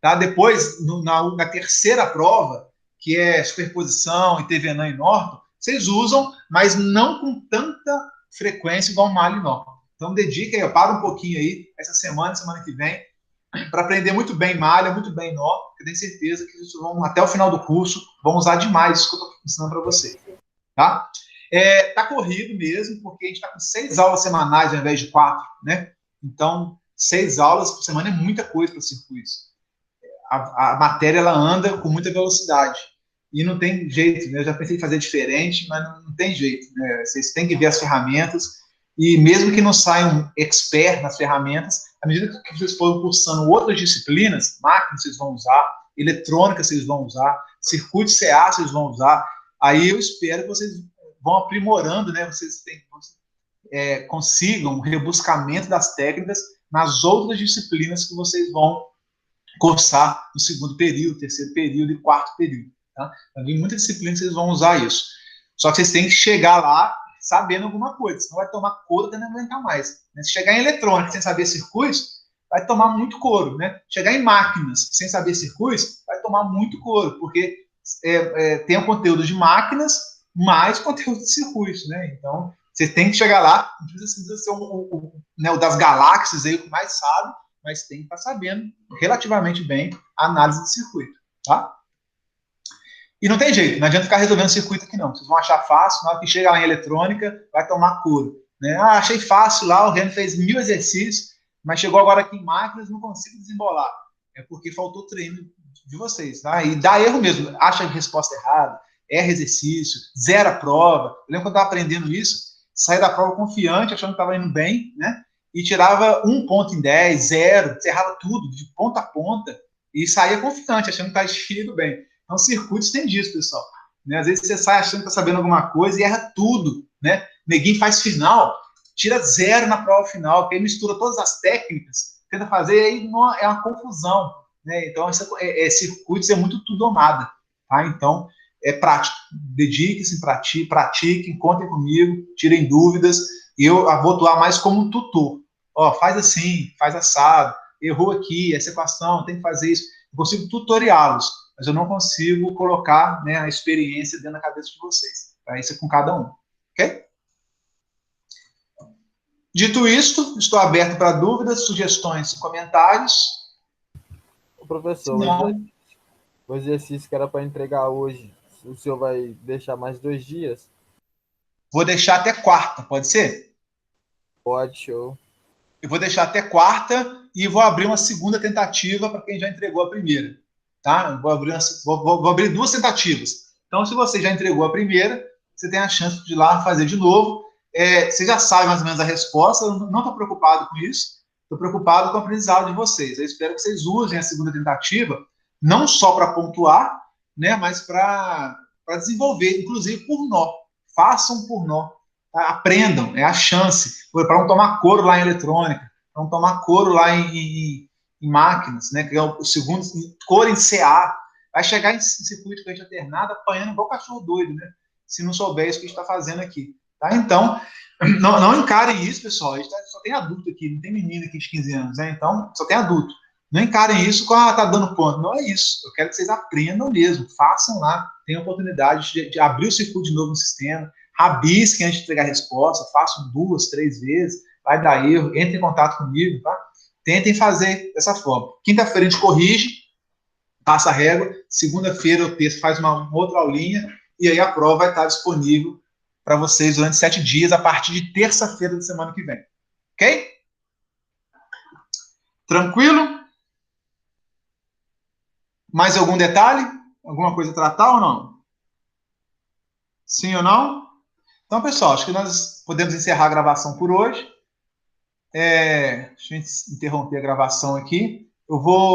Tá? Depois, na terceira prova, que é superposição e Tevenin e Norton, vocês usam, mas não com tanta frequência igual malha e nó. Então, dedica aí, para um pouquinho aí, essa semana que vem, para aprender muito bem malha, muito bem nó, eu tenho certeza que vocês vão, até o final do curso, vão usar demais isso que eu estou ensinando para vocês. Tá? Tá corrido mesmo, porque a gente está com 6 aulas semanais ao invés de 4, né? Então, 6 aulas por semana é muita coisa para circuitos. A matéria, ela anda com muita velocidade. E não tem jeito, né? Eu já pensei em fazer diferente, mas não tem jeito, né? Vocês têm que ver as ferramentas, e mesmo que não saiam expert nas ferramentas, à medida que vocês forem cursando outras disciplinas, máquinas vocês vão usar, eletrônica vocês vão usar, circuito CA vocês vão usar, aí eu espero que vocês vão aprimorando, né? Vocês consigam um rebuscamento das técnicas nas outras disciplinas que vocês vão cursar no segundo período, terceiro período e quarto período. Tá? Tem muitas disciplinas que vocês vão usar isso. Só que vocês têm que chegar lá sabendo alguma coisa, senão vai tomar conta e não aguentar mais. Se chegar em eletrônica sem saber circuitos, vai tomar muito couro, né? Chegar em máquinas sem saber circuitos, vai tomar muito couro, porque tem o conteúdo de máquinas, mais conteúdo de circuitos, né? Então, você tem que chegar lá, não precisa ser o das galáxias aí, o que mais sabe, mas tem que estar sabendo relativamente bem a análise de circuito, tá? E não tem jeito, não adianta ficar resolvendo circuito aqui não. Vocês vão achar fácil, na hora que chega lá em eletrônica, vai tomar couro, né? Ah, achei fácil lá, o Reno fez 1000 exercícios, mas chegou agora aqui em máquinas, não consigo desembolar. É porque faltou treino de vocês, tá? E dá erro mesmo, acha a resposta errada, erra exercício, zera a prova. Eu lembro quando eu estava aprendendo isso, saía da prova confiante, achando que estava indo bem, né? E tirava 1 ponto em 10, 0, errava tudo, de ponta a ponta, e saía confiante, achando que estava indo bem. Então, circuitos tem disso, pessoal. Né? Às vezes você sai achando que está sabendo alguma coisa e erra tudo, né? Neguinho faz final, tira 0 na prova final, que aí mistura todas as técnicas, tenta fazer, e aí é uma confusão, né? Então, circuitos é muito tudo ou nada, tá? Então, é prático. Dediquem-se, pratiquem, contem comigo, tirem dúvidas, e eu vou atuar mais como um tutor. Ó, faz assim, faz assado, errou aqui, essa equação, tem que fazer isso. Eu consigo tutoriá-los, mas eu não consigo colocar, né, a experiência dentro da cabeça de vocês. Tá? Isso é com cada um. Ok? Dito isto, estou aberto para dúvidas, sugestões e comentários. Ô, professor, o exercício que era para entregar hoje, o senhor vai deixar mais 2 dias? Vou deixar até quarta, pode ser? Pode, show. Eu vou deixar até quarta e vou abrir uma segunda tentativa para quem já entregou a primeira. Tá? Vou abrir 2 tentativas. Então, se você já entregou a primeira, você tem a chance de ir lá fazer de novo. Você já sabe mais ou menos a resposta, eu não estou preocupado com isso, estou preocupado com o aprendizado de vocês. Eu espero que vocês usem a segunda tentativa, não só para pontuar, né, mas para desenvolver, inclusive por nó. Façam por nó. Tá? Aprendam, é a chance. Para não tomar couro lá em eletrônica, para não tomar couro lá em máquinas, né, que é o segundo, couro em CA. Vai chegar em circuito corrente alternada apanhando igual cachorro doido, né? Se não souber isso que a gente está fazendo aqui. Tá? Então, não encarem isso, pessoal. A gente só tem adulto aqui, não tem menina aqui de 15 anos, né? Então, só tem adulto. Não encarem isso com, tá dando ponto. Não é isso. Eu quero que vocês aprendam mesmo. Façam lá. Tem a oportunidade de abrir o circuito de novo no sistema. Rabisquem antes de entregar a resposta. Façam 2, 3 vezes. Vai dar erro. Entre em contato comigo, tá? Tentem fazer dessa forma. Quinta-feira a gente corrige, passa a régua. Segunda-feira ou terça faz uma outra aulinha. E aí a prova vai estar disponível para vocês durante 7 dias, a partir de terça-feira da semana que vem. Ok? Tranquilo? Mais algum detalhe? Alguma coisa a tratar ou não? Sim ou não? Então, pessoal, acho que nós podemos encerrar a gravação por hoje. Deixa eu interromper a gravação aqui. Eu vou